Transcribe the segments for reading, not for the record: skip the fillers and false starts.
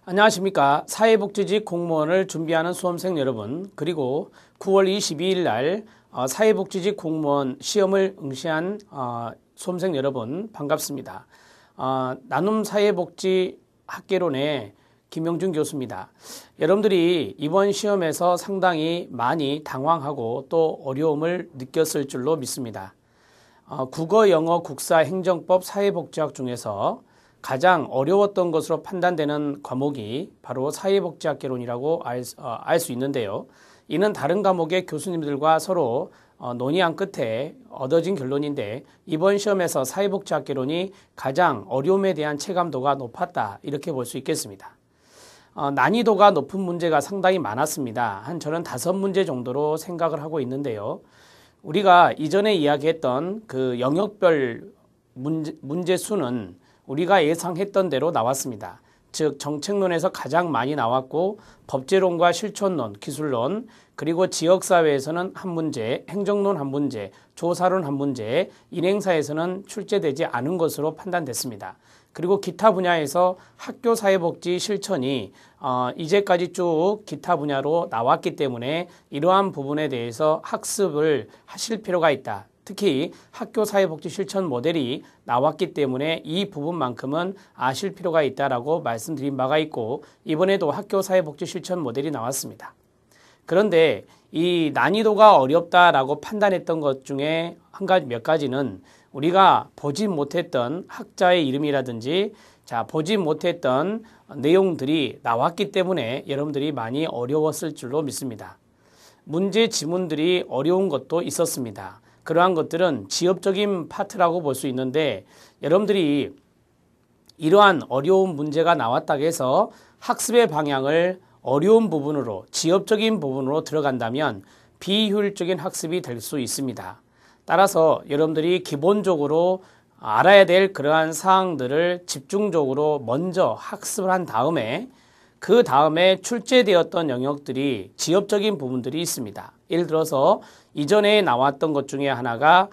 안녕하십니까. 사회복지직 공무원을 준비하는 수험생 여러분, 그리고 9월 22일 날 사회복지직 공무원 시험을 응시한 수험생 여러분 반갑습니다. 나눔 사회복지 학개론의 김영준 교수입니다. 여러분들이 이번 시험에서 상당히 많이 당황하고 또 어려움을 느꼈을 줄로 믿습니다. 국어, 영어, 국사, 행정법, 사회복지학 중에서 가장 어려웠던 것으로 판단되는 과목이 바로 사회복지학개론이라고 알 수 있는데요. 이는 다른 과목의 교수님들과 서로 논의한 끝에 얻어진 결론인데, 이번 시험에서 사회복지학개론이 가장 어려움에 대한 체감도가 높았다, 이렇게 볼 수 있겠습니다. 난이도가 높은 문제가 상당히 많았습니다. 저는 5문제 정도로 생각을 하고 있는데요. 우리가 이전에 이야기했던 그 영역별 문제 수는 우리가 예상했던 대로 나왔습니다. 즉 정책론에서 가장 많이 나왔고, 법제론과 실천론, 기술론, 그리고 지역사회에서는 한 문제, 행정론 한 문제, 조사론 한 문제, 인행사에서는 출제되지 않은 것으로 판단됐습니다. 그리고 기타 분야에서 학교사회복지 실천이 이제까지 쭉 기타 분야로 나왔기 때문에 이러한 부분에 대해서 학습을 하실 필요가 있다. 특히 학교사회복지 실천 모델이 나왔기 때문에 이 부분만큼은 아실 필요가 있다라고 말씀드린 바가 있고, 이번에도 학교사회복지 실천 모델이 나왔습니다. 그런데 이 난이도가 어렵다라고 판단했던 것 중에 몇 가지는 우리가 보지 못했던 학자의 이름이라든지 보지 못했던 내용들이 나왔기 때문에 여러분들이 많이 어려웠을 줄로 믿습니다. 문제 지문들이 어려운 것도 있었습니다. 그러한 것들은 지엽적인 파트라고 볼 수 있는데, 여러분들이 이러한 어려운 문제가 나왔다고 해서 학습의 방향을 어려운 부분으로, 지엽적인 부분으로 들어간다면 비효율적인 학습이 될 수 있습니다. 따라서 여러분들이 기본적으로 알아야 될 그러한 사항들을 집중적으로 먼저 학습을 한 다음에 그 다음에 출제되었던 영역들이 지엽적인 부분들이 있습니다. 예를 들어서 이전에 나왔던 것 중에 하나가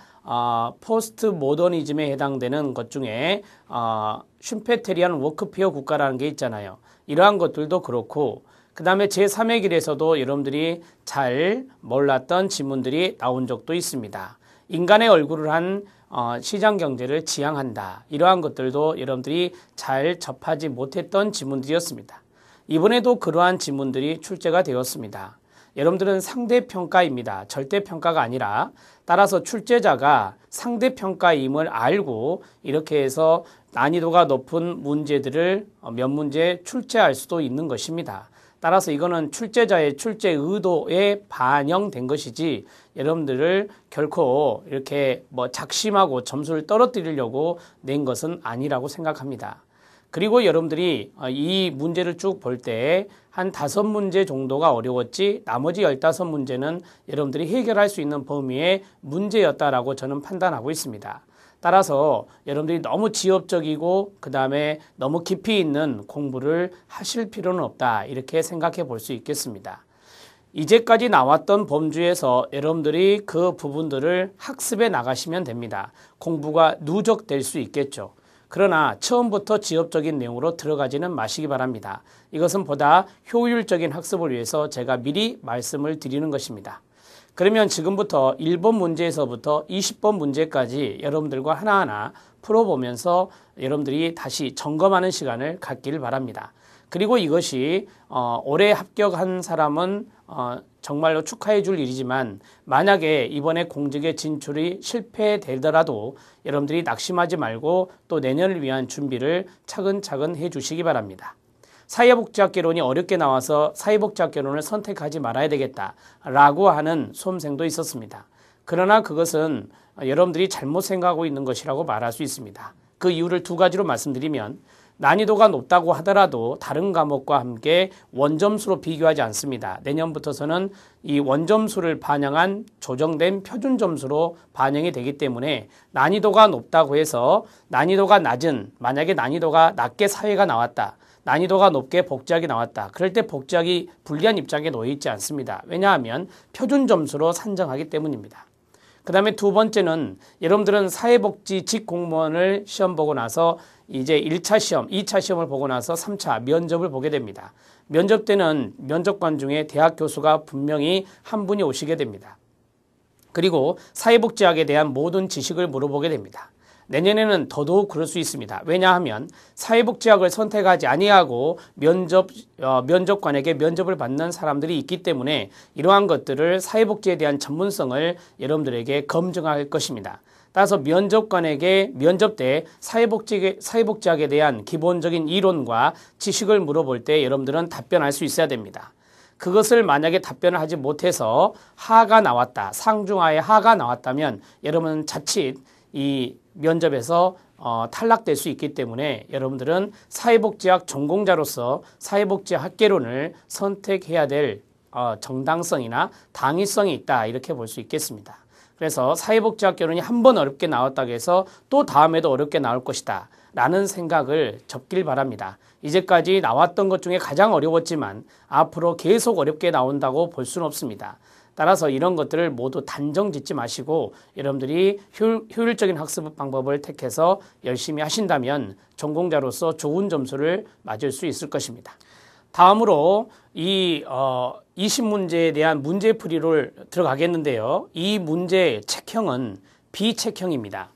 포스트 모더니즘에 해당되는 것 중에 슈페테리안 워크피어 국가라는 게 있잖아요. 이러한 것들도 그렇고, 그 다음에 제3의 길에서도 여러분들이 잘 몰랐던 지문들이 나온 적도 있습니다. 인간의 얼굴을 한 시장 경제를 지향한다. 이러한 것들도 여러분들이 잘 접하지 못했던 지문들이었습니다. 이번에도 그러한 지문들이 출제가 되었습니다. 여러분들은 상대평가입니다. 절대평가가 아니라, 따라서 출제자가 상대평가임을 알고 이렇게 해서 난이도가 높은 문제들을 몇 문제 출제할 수도 있는 것입니다. 따라서 이거는 출제자의 출제 의도에 반영된 것이지, 여러분들을 결코 이렇게 작심하고 점수를 떨어뜨리려고 낸 것은 아니라고 생각합니다. 그리고 여러분들이 이 문제를 쭉 볼 때 한 5문제 정도가 어려웠지, 나머지 15문제는 여러분들이 해결할 수 있는 범위의 문제였다라고 저는 판단하고 있습니다. 따라서 여러분들이 너무 지엽적이고 그 다음에 너무 깊이 있는 공부를 하실 필요는 없다, 이렇게 생각해 볼 수 있겠습니다. 이제까지 나왔던 범주에서 여러분들이 그 부분들을 학습해 나가시면 됩니다. 공부가 누적될 수 있겠죠. 그러나 처음부터 지엽적인 내용으로 들어가지는 마시기 바랍니다. 이것은 보다 효율적인 학습을 위해서 제가 미리 말씀을 드리는 것입니다. 그러면 지금부터 1번 문제에서부터 20번 문제까지 여러분들과 하나하나 풀어보면서 여러분들이 다시 점검하는 시간을 갖기를 바랍니다. 그리고 이것이 올해 합격한 사람은 정말로 축하해 줄 일이지만, 만약에 이번에 공직에 진출이 실패되더라도 여러분들이 낙심하지 말고 또 내년을 위한 준비를 차근차근 해 주시기 바랍니다. 사회복지학개론이 어렵게 나와서 사회복지학개론을 선택하지 말아야 되겠다라고 하는 수험생도 있었습니다. 그러나 그것은 여러분들이 잘못 생각하고 있는 것이라고 말할 수 있습니다. 그 이유를 2가지로 말씀드리면, 난이도가 높다고 하더라도 다른 과목과 함께 원점수로 비교하지 않습니다. 내년부터서는 이 원점수를 반영한 조정된 표준점수로 반영이 되기 때문에 난이도가 높다고 해서 난이도가 낮은, 만약에 난이도가 낮게 사회가 나왔다, 난이도가 높게 복지학이 나왔다, 그럴 때 복지학이 불리한 입장에 놓여 있지 않습니다. 왜냐하면 표준점수로 산정하기 때문입니다. 그 다음에 두 번째는 여러분들은 사회복지직 공무원을 시험 보고 나서 이제 1차 시험, 2차 시험을 보고 나서 3차 면접을 보게 됩니다. 면접 때는 면접관 중에 대학 교수가 분명히 한 분이 오시게 됩니다. 그리고 사회복지학에 대한 모든 지식을 물어보게 됩니다. 내년에는 더더욱 그럴 수 있습니다. 왜냐하면 사회복지학을 선택하지 아니하고 면접관에게 면접을 받는 사람들이 있기 때문에 이러한 것들을 사회복지에 대한 전문성을 여러분들에게 검증할 것입니다. 따라서 면접관에게 면접 때 사회복지학에 대한 기본적인 이론과 지식을 물어볼 때 여러분들은 답변할 수 있어야 됩니다. 그것을 만약에 답변을 하지 못해서 하가 나왔다, 상중하에 하가 나왔다면 여러분은 자칫 이 면접에서 탈락될 수 있기 때문에 여러분들은 사회복지학 전공자로서 사회복지학 학개론을 선택해야 될 정당성이나 당위성이 있다 이렇게 볼 수 있겠습니다. 그래서 사회복지학 개론이 한 번 어렵게 나왔다고 해서 또 다음에도 어렵게 나올 것이다 라는 생각을 접길 바랍니다. 이제까지 나왔던 것 중에 가장 어려웠지만 앞으로 계속 어렵게 나온다고 볼 수는 없습니다. 따라서 이런 것들을 모두 단정 짓지 마시고 여러분들이 효율적인 학습 방법을 택해서 열심히 하신다면 전공자로서 좋은 점수를 맞을 수 있을 것입니다. 다음으로 이 20문제에 대한 문제풀이를 들어가겠는데요. 이 문제의 책형은 비책형입니다.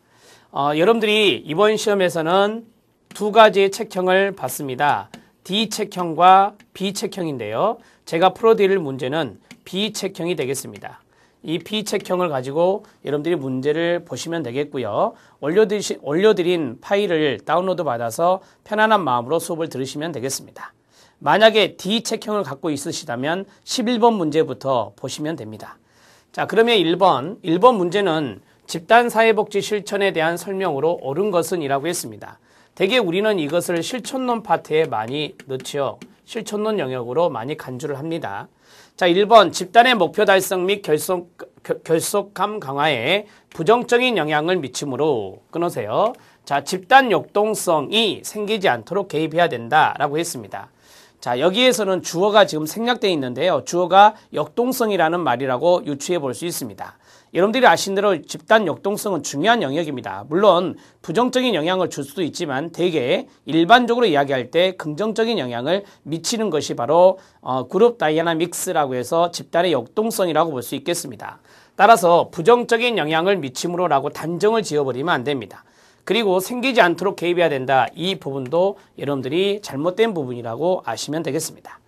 여러분들이 이번 시험에서는 두 가지의 책형을 봤습니다. D책형과 B책형인데요. 제가 풀어드릴 문제는 B책형이 되겠습니다. 이 B책형을 가지고 여러분들이 문제를 보시면 되겠고요. 올려드린 파일을 다운로드 받아서 편안한 마음으로 수업을 들으시면 되겠습니다. 만약에 D책형을 갖고 있으시다면 11번 문제부터 보시면 됩니다. 자, 그러면 1번 문제는 집단사회복지 실천에 대한 설명으로 옳은 것은 이라고 했습니다. 대개 우리는 이것을 실천론 파트에 많이 넣죠. 실천론 영역으로 많이 간주를 합니다. 자, 1번 집단의 목표 달성 및 결속감 강화에 부정적인 영향을 미치므로 끊으세요. 자, 집단 역동성이 생기지 않도록 개입해야 된다라고 했습니다. 자, 여기에서는 주어가 지금 생략되어 있는데요. 주어가 역동성이라는 말이라고 유추해 볼 수 있습니다. 여러분들이 아신 대로 집단 역동성은 중요한 영역입니다. 물론 부정적인 영향을 줄 수도 있지만 대개 일반적으로 이야기할 때 긍정적인 영향을 미치는 것이 바로 그룹 다이나믹스라고 해서 집단의 역동성이라고 볼 수 있겠습니다. 따라서 부정적인 영향을 미침으로라고 단정을 지어버리면 안 됩니다. 그리고 생기지 않도록 개입해야 된다. 이 부분도 여러분들이 잘못된 부분이라고 아시면 되겠습니다.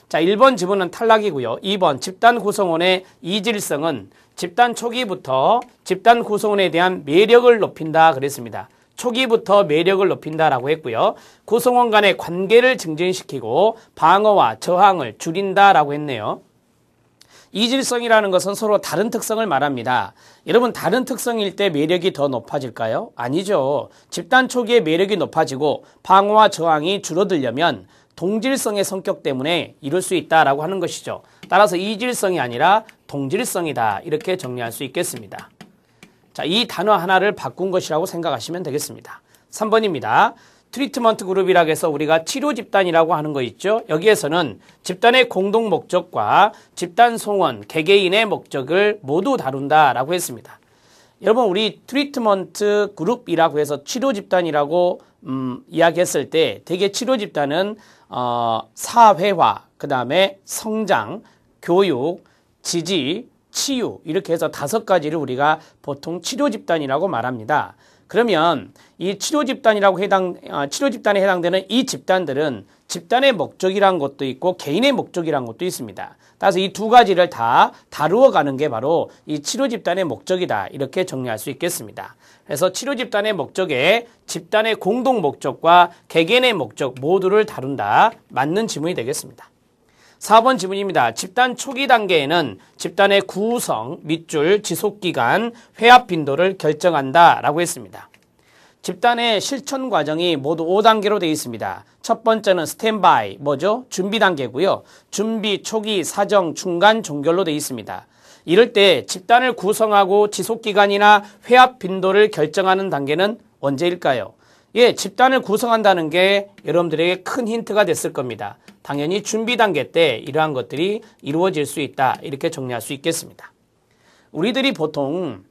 자, 1번 지문은 탈락이고요. 2번 집단 구성원의 이질성은 집단 초기부터 집단 구성원에 대한 매력을 높인다 그랬습니다. 초기부터 매력을 높인다라고 했고요. 구성원 간의 관계를 증진시키고 방어와 저항을 줄인다라고 했네요. 이질성이라는 것은 서로 다른 특성을 말합니다. 여러분, 다른 특성일 때 매력이 더 높아질까요? 아니죠. 집단 초기에 매력이 높아지고 방어와 저항이 줄어들려면 동질성의 성격 때문에 이룰 수 있다라고 하는 것이죠. 따라서 이질성이 아니라 동질성이다 이렇게 정리할 수 있겠습니다. 자, 이 단어 하나를 바꾼 것이라고 생각하시면 되겠습니다. 3번입니다. 트리트먼트 그룹이라고 해서 우리가 치료 집단이라고 하는 거 있죠. 여기에서는 집단의 공동 목적과 집단 송원, 개개인의 목적을 모두 다룬다라고 했습니다. 여러분, 우리 트리트먼트 그룹이라고 해서 치료 집단이라고 이야기했을 때 대개 치료 집단은 사회화, 그 다음에 성장, 교육, 지지, 치유 이렇게 해서 5가지를 우리가 보통 치료 집단이라고 말합니다. 그러면 이 치료 집단에 해당되는 이 집단들은 집단의 목적이란 것도 있고 개인의 목적이란 것도 있습니다. 따라서 이 두 가지를 다 다루어 가는 게 바로 이 치료 집단의 목적이다 이렇게 정리할 수 있겠습니다. 그래서 치료 집단의 목적에 집단의 공동 목적과 개개인의 목적 모두를 다룬다. 맞는 지문이 되겠습니다. 4번 지문입니다. 집단 초기 단계에는 집단의 구성, 밑줄, 지속기간, 회합 빈도를 결정한다 라고 했습니다. 집단의 실천 과정이 모두 5단계로 되어 있습니다. 첫 번째는 스탠바이, 뭐죠? 준비 단계고요. 준비, 초기, 사정, 중간, 종결로 되어 있습니다. 이럴 때 집단을 구성하고 지속기간이나 회합 빈도를 결정하는 단계는 언제일까요? 예, 집단을 구성한다는 게 여러분들에게 큰 힌트가 됐을 겁니다. 당연히 준비 단계 때 이러한 것들이 이루어질 수 있다. 이렇게 정리할 수 있겠습니다. 우리들이 보통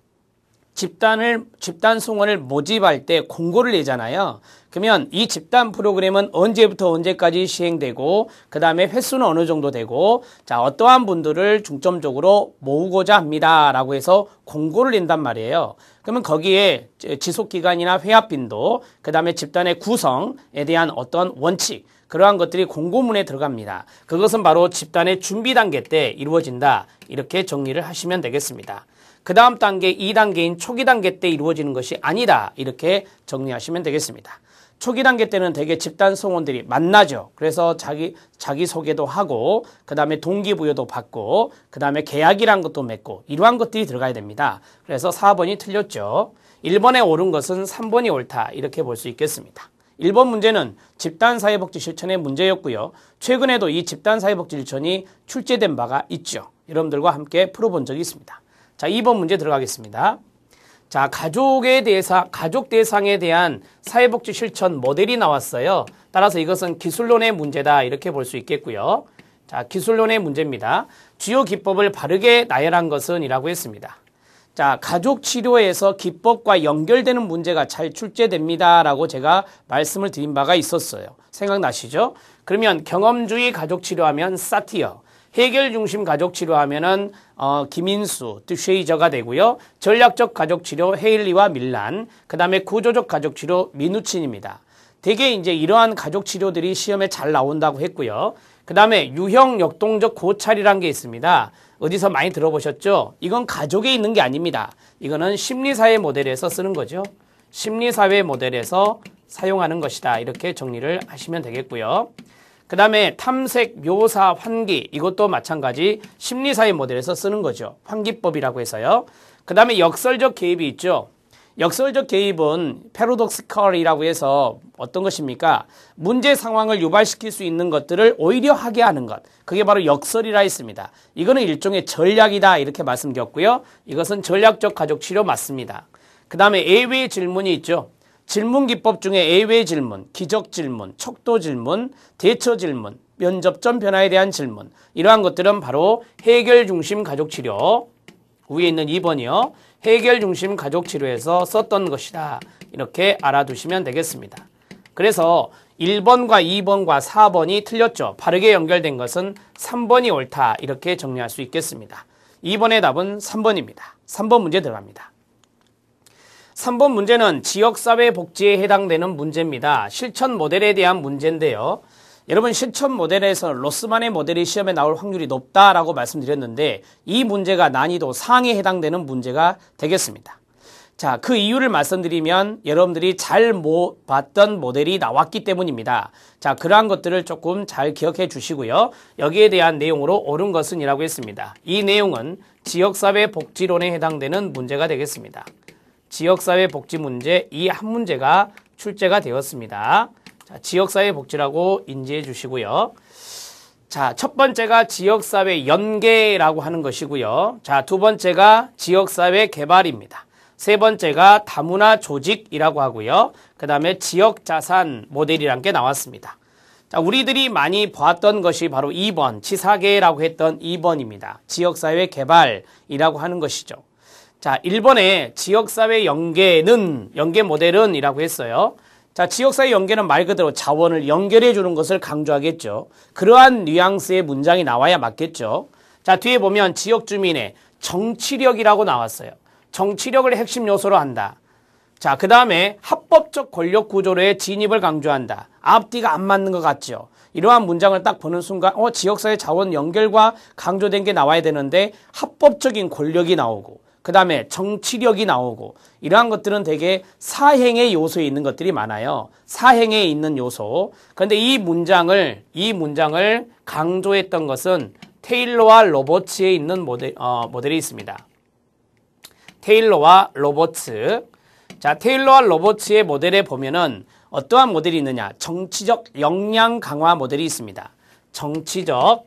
집단 송원을 모집할 때 공고를 내잖아요. 그러면 이 집단 프로그램은 언제부터 언제까지 시행되고 그 다음에 횟수는 어느 정도 되고 자 어떠한 분들을 중점적으로 모으고자 합니다 라고 해서 공고를 낸단 말이에요. 그러면 거기에 지속기간이나 회합빈도 그 다음에 집단의 구성에 대한 어떤 원칙 그러한 것들이 공고문에 들어갑니다. 그것은 바로 집단의 준비 단계 때 이루어진다 이렇게 정리를 하시면 되겠습니다. 그 다음 단계 2단계인 초기 단계 때 이루어지는 것이 아니다 이렇게 정리하시면 되겠습니다. 초기 단계 때는 대개 집단 성원들이 만나죠. 그래서 자기 소개도 하고 그 다음에 동기부여도 받고 그 다음에 계약이란 것도 맺고 이러한 것들이 들어가야 됩니다. 그래서 4번이 틀렸죠. 1번에 옳은 것은 3번이 옳다 이렇게 볼 수 있겠습니다. 1번 문제는 집단사회복지 실천의 문제였고요. 최근에도 이 집단사회복지 실천이 출제된 바가 있죠. 여러분들과 함께 풀어본 적이 있습니다. 자, 2번 문제 들어가겠습니다. 자, 가족 대상에 대한 사회복지 실천 모델이 나왔어요. 따라서 이것은 기술론의 문제다 이렇게 볼 수 있겠고요. 자, 기술론의 문제입니다. 주요 기법을 바르게 나열한 것은 이라고 했습니다. 자, 가족 치료에서 기법과 연결되는 문제가 잘 출제됩니다 라고 제가 말씀을 드린 바가 있었어요. 생각나시죠? 그러면 경험주의 가족 치료하면 사티어, 해결 중심 가족 치료하면은 김인수, 듀쉐이저가 되고요. 전략적 가족 치료 헤일리와 밀란, 그다음에 구조적 가족 치료 미누친입니다. 대개 이제 이러한 가족 치료들이 시험에 잘 나온다고 했고요. 그다음에 유형 역동적 고찰이란 게 있습니다. 어디서 많이 들어보셨죠? 이건 가족에 있는 게 아닙니다. 이거는 심리사회 모델에서 쓰는 거죠. 심리사회 모델에서 사용하는 것이다. 이렇게 정리를 하시면 되겠고요. 그 다음에 탐색, 묘사, 환기 이것도 마찬가지 심리사회 모델에서 쓰는 거죠. 환기법이라고 해서요. 그 다음에 역설적 개입이 있죠. 역설적 개입은 패러독시컬이라고 해서 어떤 것입니까? 문제 상황을 유발시킬 수 있는 것들을 오히려 하게 하는 것. 그게 바로 역설이라 했습니다. 이거는 일종의 전략이다 이렇게 말씀드렸고요. 이것은 전략적 가족 치료 맞습니다. 그 다음에 예외 질문이 있죠. 질문 기법 중에 예외 질문, 기적 질문, 척도 질문, 대처 질문, 면접점 변화에 대한 질문 이러한 것들은 바로 해결 중심 가족 치료 위에 있는 2번이요. 해결 중심 가족 치료에서 썼던 것이다. 이렇게 알아두시면 되겠습니다. 그래서 1번과 2번과 4번이 틀렸죠. 바르게 연결된 것은 3번이 옳다. 이렇게 정리할 수 있겠습니다. 2번의 답은 3번입니다. 3번 문제 들어갑니다. 3번 문제는 지역사회 복지에 해당되는 문제입니다. 실천 모델에 대한 문제인데요. 여러분 실천 모델에서 로스만의 모델이 시험에 나올 확률이 높다라고 말씀드렸는데 이 문제가 난이도 상에 해당되는 문제가 되겠습니다. 자, 그 이유를 말씀드리면 여러분들이 잘 못 봤던 모델이 나왔기 때문입니다. 자, 그러한 것들을 조금 잘 기억해 주시고요. 여기에 대한 내용으로 옳은 것은 이라고 했습니다. 이 내용은 지역사회 복지론에 해당되는 문제가 되겠습니다. 지역사회 복지 문제 이 한 문제가 출제가 되었습니다. 자, 지역사회 복지라고 인지해 주시고요. 자, 첫 번째가 지역사회 연계라고 하는 것이고요. 자, 두 번째가 지역사회 개발입니다. 세 번째가 다문화 조직이라고 하고요. 그 다음에 지역자산 모델이란 게 나왔습니다. 자, 우리들이 많이 봤던 것이 바로 2번, 지사계라고 했던 2번입니다. 지역사회 개발이라고 하는 것이죠. 자, 1번에 지역사회 연계 모델은 이라고 했어요. 자, 지역사회 연계는 말 그대로 자원을 연결해 주는 것을 강조하겠죠. 그러한 뉘앙스의 문장이 나와야 맞겠죠. 자, 뒤에 보면 지역 주민의 정치력이라고 나왔어요. 정치력을 핵심 요소로 한다. 자, 그 다음에 합법적 권력 구조로의 진입을 강조한다. 앞뒤가 안 맞는 것 같죠. 이러한 문장을 딱 보는 순간 지역사회 자원 연결과 강조된 게 나와야 되는데 합법적인 권력이 나오고 그 다음에 정치력이 나오고 이러한 것들은 되게 사행의 요소에 있는 것들이 많아요. 사행에 있는 요소. 그런데 이 문장을 강조했던 것은 테일러와 로버츠에 있는 모델이 있습니다. 테일러와 로버츠. 자, 테일러와 로버츠의 모델에 보면은 어떠한 모델이 있느냐? 정치적 역량 강화 모델이 있습니다. 정치적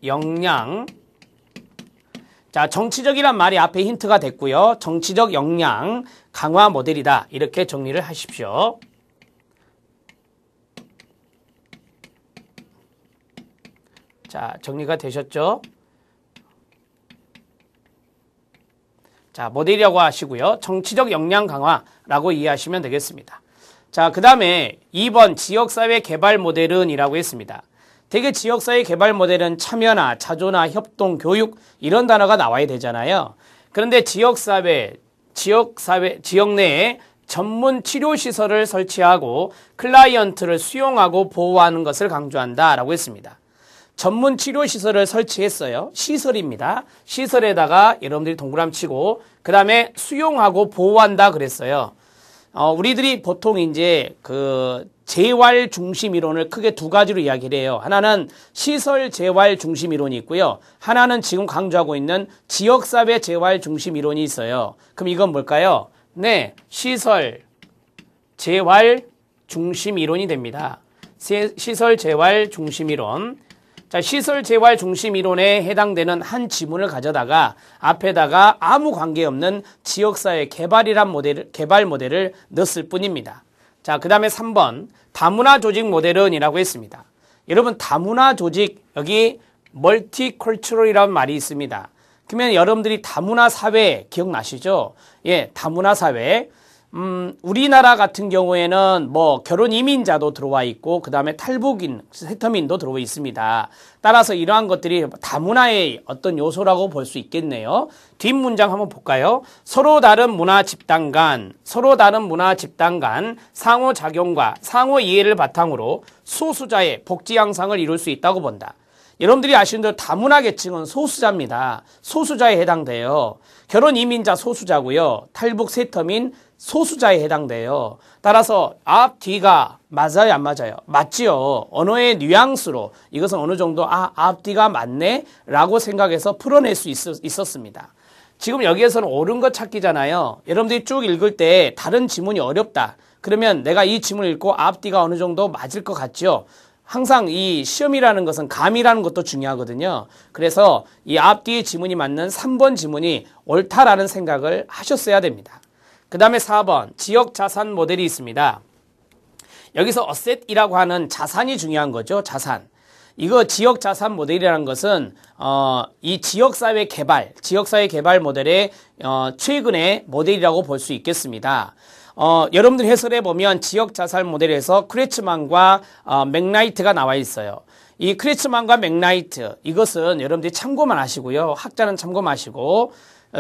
역량. 자, 정치적이란 말이 앞에 힌트가 됐고요. 정치적 역량 강화 모델이다. 이렇게 정리를 하십시오. 자, 정리가 되셨죠? 자, 모델이라고 하시고요. 정치적 역량 강화라고 이해하시면 되겠습니다. 자, 그 다음에 2번 지역사회 개발 모델은 이라고 했습니다. 대개 지역사회 개발 모델은 참여나 자조나 협동, 교육 이런 단어가 나와야 되잖아요. 그런데 지역 내에 전문 치료시설을 설치하고 클라이언트를 수용하고 보호하는 것을 강조한다라고 했습니다. 전문 치료시설을 설치했어요. 시설입니다. 시설에다가 여러분들이 동그라미 치고 그 다음에 수용하고 보호한다 그랬어요. 우리들이 보통 이제 그 재활 중심 이론을 크게 두 가지로 이야기를 해요. 하나는 시설 재활 중심 이론이 있고요. 하나는 지금 강조하고 있는 지역사회 재활 중심 이론이 있어요. 그럼 이건 뭘까요? 네, 시설 재활 중심 이론이 됩니다. 시설 재활 중심 이론. 자, 시설 재활 중심 이론에 해당되는 한 지문을 가져다가 앞에다가 아무 관계없는 지역사회 개발 모델을 넣었을 뿐입니다. 자, 그 다음에 3번 다문화 조직 모델은 이라고 했습니다. 여러분 다문화 조직 여기 멀티컬처럴이라는 말이 있습니다. 그러면 여러분들이 다문화 사회 기억나시죠? 예, 다문화 사회. 우리나라 같은 경우에는 뭐 결혼 이민자도 들어와 있고 그 다음에 탈북인, 세터민도 들어와 있습니다. 따라서 이러한 것들이 다문화의 어떤 요소라고 볼 수 있겠네요. 뒷문장 한번 볼까요? 서로 다른 문화 집단 간 상호작용과 상호 이해를 바탕으로 소수자의 복지 향상을 이룰 수 있다고 본다. 여러분들이 아시는 대로 다문화 계층은 소수자입니다. 소수자에 해당돼요. 결혼 이민자 소수자고요. 탈북 세터민 소수자에 해당돼요. 따라서 앞, 뒤가 맞아요, 안 맞아요? 맞지요. 언어의 뉘앙스로 이것은 어느 정도 앞, 뒤가 맞네 라고 생각해서 풀어낼 수 있었습니다. 지금 여기에서는 옳은 것 찾기잖아요. 여러분들이 쭉 읽을 때 다른 지문이 어렵다. 그러면 내가 이 지문을 읽고 앞, 뒤가 어느 정도 맞을 것 같죠? 항상 이 시험이라는 것은 감이라는 것도 중요하거든요. 그래서 이 앞뒤의 지문이 맞는 3번 지문이 옳다라는 생각을 하셨어야 됩니다. 그 다음에 4번 지역 자산 모델이 있습니다. 여기서 어셋이라고 하는 자산이 중요한 거죠. 자산. 이거 지역 자산 모델이라는 것은 이 지역사회 개발 모델의 최근의 모델이라고 볼 수 있겠습니다. 여러분들 해설해 보면 지역 자산 모델에서 크레츠만과 맥나이트가 나와 있어요. 이 크레츠만과 맥나이트 이것은 여러분들이 참고만 하시고요. 학자는 참고마시고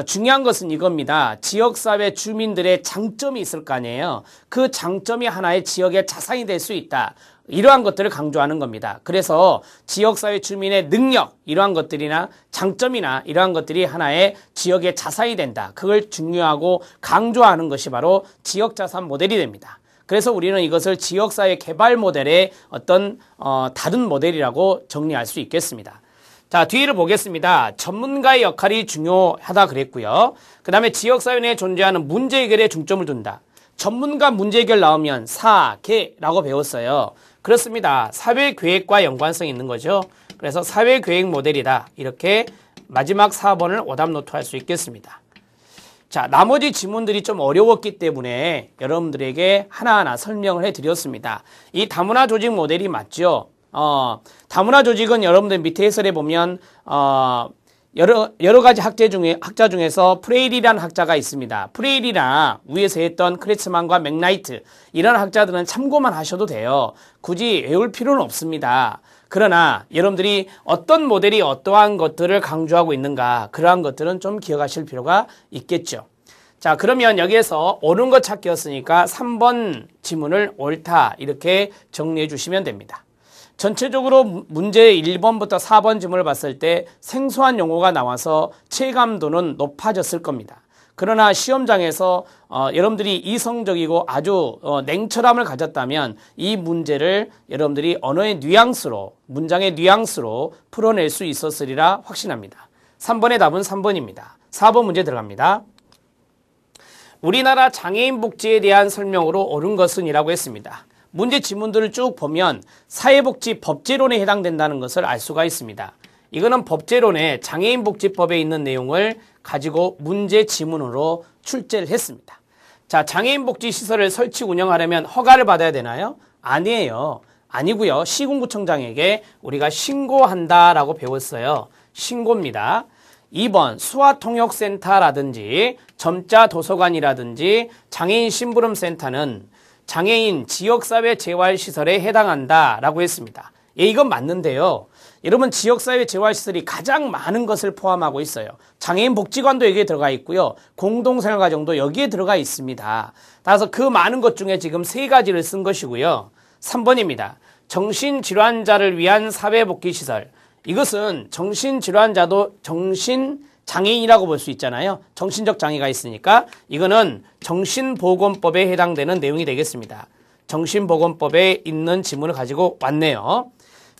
중요한 것은 이겁니다. 지역사회 주민들의 장점이 있을 거 아니에요. 그 장점이 하나의 지역의 자산이 될 수 있다. 이러한 것들을 강조하는 겁니다. 그래서 지역사회 주민의 능력 이러한 것들이나 장점이나 이러한 것들이 하나의 지역의 자산이 된다. 그걸 중요하고 강조하는 것이 바로 지역자산 모델이 됩니다. 그래서 우리는 이것을 지역사회 개발 모델의 어떤 다른 모델이라고 정리할 수 있겠습니다. 자, 뒤를 보겠습니다. 전문가의 역할이 중요하다 그랬고요. 그 다음에 지역사회 내에 존재하는 문제 해결에 중점을 둔다. 전문가 문제 해결 나오면 사계라고 배웠어요. 그렇습니다. 사회계획과 연관성이 있는 거죠. 그래서 사회계획 모델이다. 이렇게 마지막 4번을 오답 노트할 수 있겠습니다. 자, 나머지 지문들이 좀 어려웠기 때문에 여러분들에게 하나하나 설명을 해드렸습니다. 이 다문화 조직 모델이 맞죠? 다문화 조직은 여러분들 밑에 해설해 보면 여러 가지 학자 중에서 프레일이라는 학자가 있습니다. 프레일이나 위에서 했던 크레츠만과 맥나이트 이런 학자들은 참고만 하셔도 돼요. 굳이 외울 필요는 없습니다. 그러나 여러분들이 어떤 모델이 어떠한 것들을 강조하고 있는가 그러한 것들은 좀 기억하실 필요가 있겠죠. 자, 그러면 여기에서 옳은 것 찾기였으니까 3번 지문을 옳다 이렇게 정리해 주시면 됩니다. 전체적으로 문제 1번부터 4번 지문을 봤을 때 생소한 용어가 나와서 체감도는 높아졌을 겁니다. 그러나 시험장에서 여러분들이 이성적이고 아주 냉철함을 가졌다면 이 문제를 여러분들이 언어의 뉘앙스로 문장의 뉘앙스로 풀어낼 수 있었으리라 확신합니다. 3번의 답은 3번입니다. 4번 문제 들어갑니다. 우리나라 장애인 복지에 대한 설명으로 옳은 것은 이라고 했습니다. 문제 지문들을 쭉 보면 사회복지 법제론에 해당된다는 것을 알 수가 있습니다. 이거는 법제론의 장애인복지법에 있는 내용을 가지고 문제 지문으로 출제를 했습니다. 자, 장애인복지시설을 설치 운영하려면 허가를 받아야 되나요? 아니에요. 아니고요. 시군구청장에게 우리가 신고한다라고 배웠어요. 신고입니다. 2번 수화통역센터라든지 점자 도서관이라든지 장애인 심부름센터는 장애인 지역사회 재활시설에 해당한다라고 했습니다. 예, 이건 맞는데요. 여러분 지역사회 재활시설이 가장 많은 것을 포함하고 있어요. 장애인 복지관도 여기에 들어가 있고요. 공동생활과정도 여기에 들어가 있습니다. 따라서 그 많은 것 중에 지금 세 가지를 쓴 것이고요. 3번입니다. 정신질환자를 위한 사회복지시설. 이것은 정신질환자도 정신장애인이라고 볼 수 있잖아요. 정신적 장애가 있으니까 이거는 정신보건법에 해당되는 내용이 되겠습니다. 정신보건법에 있는 지문을 가지고 왔네요.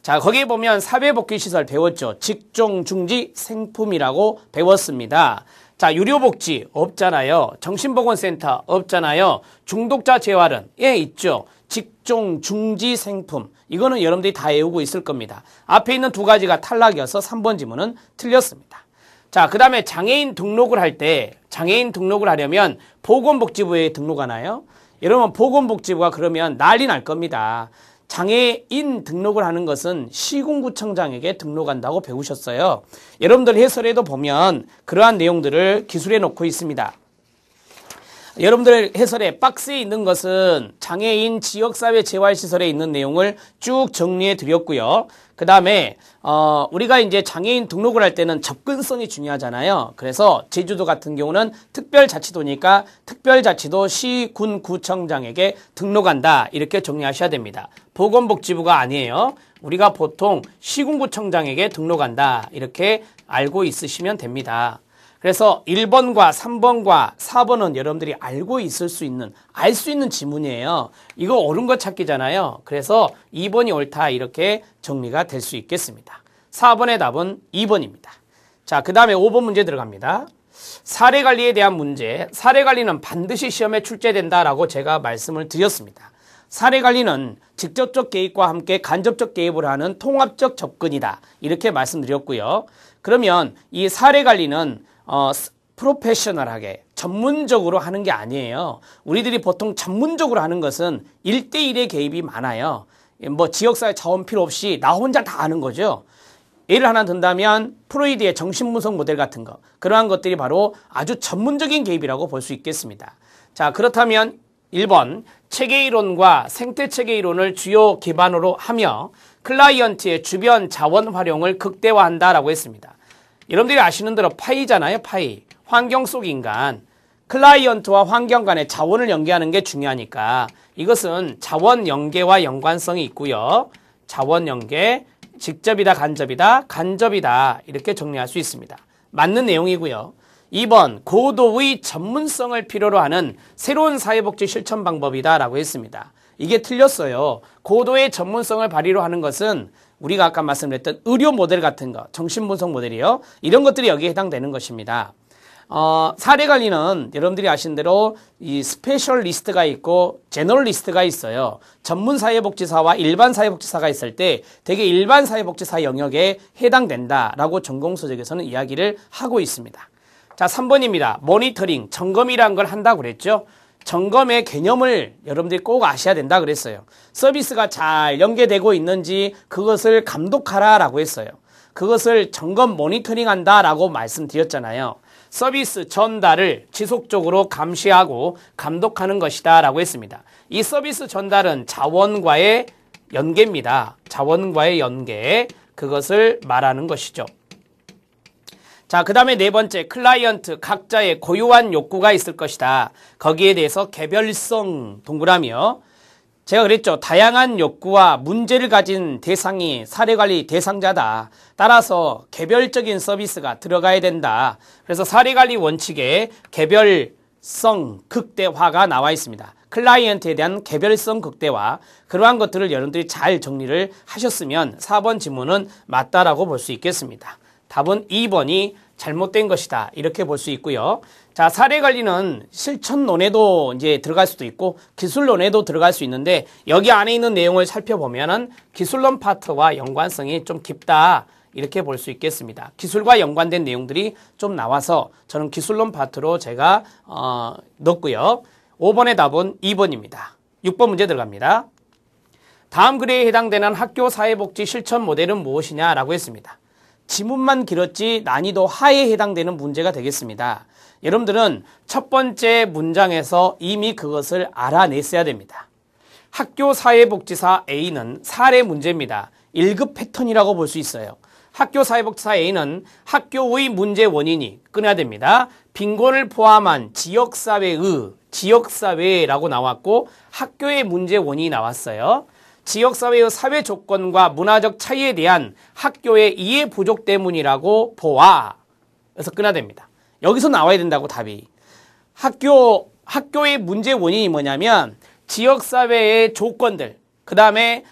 자, 거기에 보면 사회복지시설 배웠죠. 직종, 중지, 생품이라고 배웠습니다. 자, 유료복지 없잖아요. 정신보건센터 없잖아요. 중독자 재활은 예, 있죠. 직종, 중지, 생품. 이거는 여러분들이 다 외우고 있을 겁니다. 앞에 있는 두 가지가 탈락이어서 3번 지문은 틀렸습니다. 자, 그 다음에 장애인 등록을 할 때, 장애인 등록을 하려면 보건복지부에 등록하나요? 여러분, 보건복지부가 그러면 난리 날 겁니다. 장애인 등록을 하는 것은 시군구청장에게 등록한다고 배우셨어요. 여러분들 해설에도 보면 그러한 내용들을 기술해 놓고 있습니다. 여러분들 해설에 박스에 있는 것은 장애인 지역사회 재활시설에 있는 내용을 쭉 정리해 드렸고요. 그 다음에 우리가 이제 장애인 등록을 할 때는 접근성이 중요하잖아요. 그래서 제주도 같은 경우는 특별자치도니까 특별자치도 시군구청장에게 등록한다. 이렇게 정리하셔야 됩니다. 보건복지부가 아니에요. 우리가 보통 시군구청장에게 등록한다. 이렇게 알고 있으시면 됩니다. 그래서 1번과 3번과 4번은 여러분들이 알고 있을 수 있는, 알 수 있는 지문이에요. 이거 옳은 거 찾기잖아요. 그래서 2번이 옳다 이렇게 정리가 될 수 있겠습니다. 4번의 답은 2번입니다. 자, 그 다음에 5번 문제 들어갑니다. 사례관리에 대한 문제. 사례관리는 반드시 시험에 출제된다라고 제가 말씀을 드렸습니다. 사례관리는 직접적 개입과 함께 간접적 개입을 하는 통합적 접근이다. 이렇게 말씀드렸고요. 그러면 이 사례관리는 프로페셔널하게 전문적으로 하는 게 아니에요. 우리들이 보통 전문적으로 하는 것은 1대1의 개입이 많아요. 뭐 지역사회 자원 필요 없이 나 혼자 다 하는 거죠. 예를 하나 든다면 프로이드의 정신분석 모델 같은 거, 그러한 것들이 바로 아주 전문적인 개입이라고 볼 수 있겠습니다. 자, 그렇다면 1번 체계이론과 생태체계이론을 주요 기반으로 하며 클라이언트의 주변 자원 활용을 극대화한다라고 했습니다. 여러분들이 아시는 대로 파이잖아요. 파이. 환경 속 인간. 클라이언트와 환경 간의 자원을 연계하는 게 중요하니까 이것은 자원 연계와 연관성이 있고요. 자원 연계, 직접이다, 간접이다, 간접이다 이렇게 정리할 수 있습니다. 맞는 내용이고요. 2번 고도의 전문성을 필요로 하는 새로운 사회복지 실천 방법이다 라고 했습니다. 이게 틀렸어요. 고도의 전문성을 발휘로 하는 것은 우리가 아까 말씀드렸던 의료 모델 같은 거, 정신분석 모델이요. 이런 것들이 여기에 해당되는 것입니다. 사례관리는 여러분들이 아시는 대로 이 스페셜리스트가 있고 제너럴리스트가 있어요. 전문 사회복지사와 일반 사회복지사가 있을 때 되게 일반 사회복지사 영역에 해당된다라고 전공서적에서는 이야기를 하고 있습니다. 자, 3번입니다. 모니터링, 점검이라는 걸 한다고 그랬죠. 점검의 개념을 여러분들이 꼭 아셔야 된다 그랬어요. 서비스가 잘 연계되고 있는지 그것을 감독하라라고 했어요. 그것을 점검 모니터링 한다라고 말씀드렸잖아요. 서비스 전달을 지속적으로 감시하고 감독하는 것이다 라고 했습니다. 이 서비스 전달은 자원과의 연계입니다. 자원과의 연계, 그것을 말하는 것이죠. 자, 그 다음에 네 번째, 클라이언트 각자의 고유한 욕구가 있을 것이다. 거기에 대해서 개별성 동그라미요. 제가 그랬죠. 다양한 욕구와 문제를 가진 대상이 사례관리 대상자다. 따라서 개별적인 서비스가 들어가야 된다. 그래서 사례관리 원칙에 개별성 극대화가 나와 있습니다. 클라이언트에 대한 개별성 극대화, 그러한 것들을 여러분들이 잘 정리를 하셨으면 4번 지문은 맞다라고 볼 수 있겠습니다. 답은 2번이 잘못된 것이다. 이렇게 볼 수 있고요. 자, 사례관리는 실천론에도 이제 들어갈 수도 있고 기술론에도 들어갈 수 있는데 여기 안에 있는 내용을 살펴보면은 기술론 파트와 연관성이 좀 깊다. 이렇게 볼 수 있겠습니다. 기술과 연관된 내용들이 좀 나와서 저는 기술론 파트로 제가 넣었고요. 5번의 답은 2번입니다. 6번 문제 들어갑니다. 다음 글에 해당되는 학교 사회복지 실천 모델은 무엇이냐라고 했습니다. 지문만 길었지 난이도 하에 해당되는 문제가 되겠습니다. 여러분들은 첫 번째 문장에서 이미 그것을 알아냈어야 됩니다. 학교 사회복지사 A는 사례 문제입니다. 1급 패턴이라고 볼 수 있어요. 학교 사회복지사 A는 학교의 문제 원인이 끊어야 됩니다. 빈곤을 포함한 지역사회라고 나왔고 학교의 문제 원인이 나왔어요. 지역사회의 사회 조건과 문화적 차이에 대한 학교의 이해 부족 때문이라고 보아. 그래서 끊어야 됩니다. 여기서 나와야 된다고 답이. 학교의 문제 원인이 뭐냐면 지역사회의 조건들, 그 다음에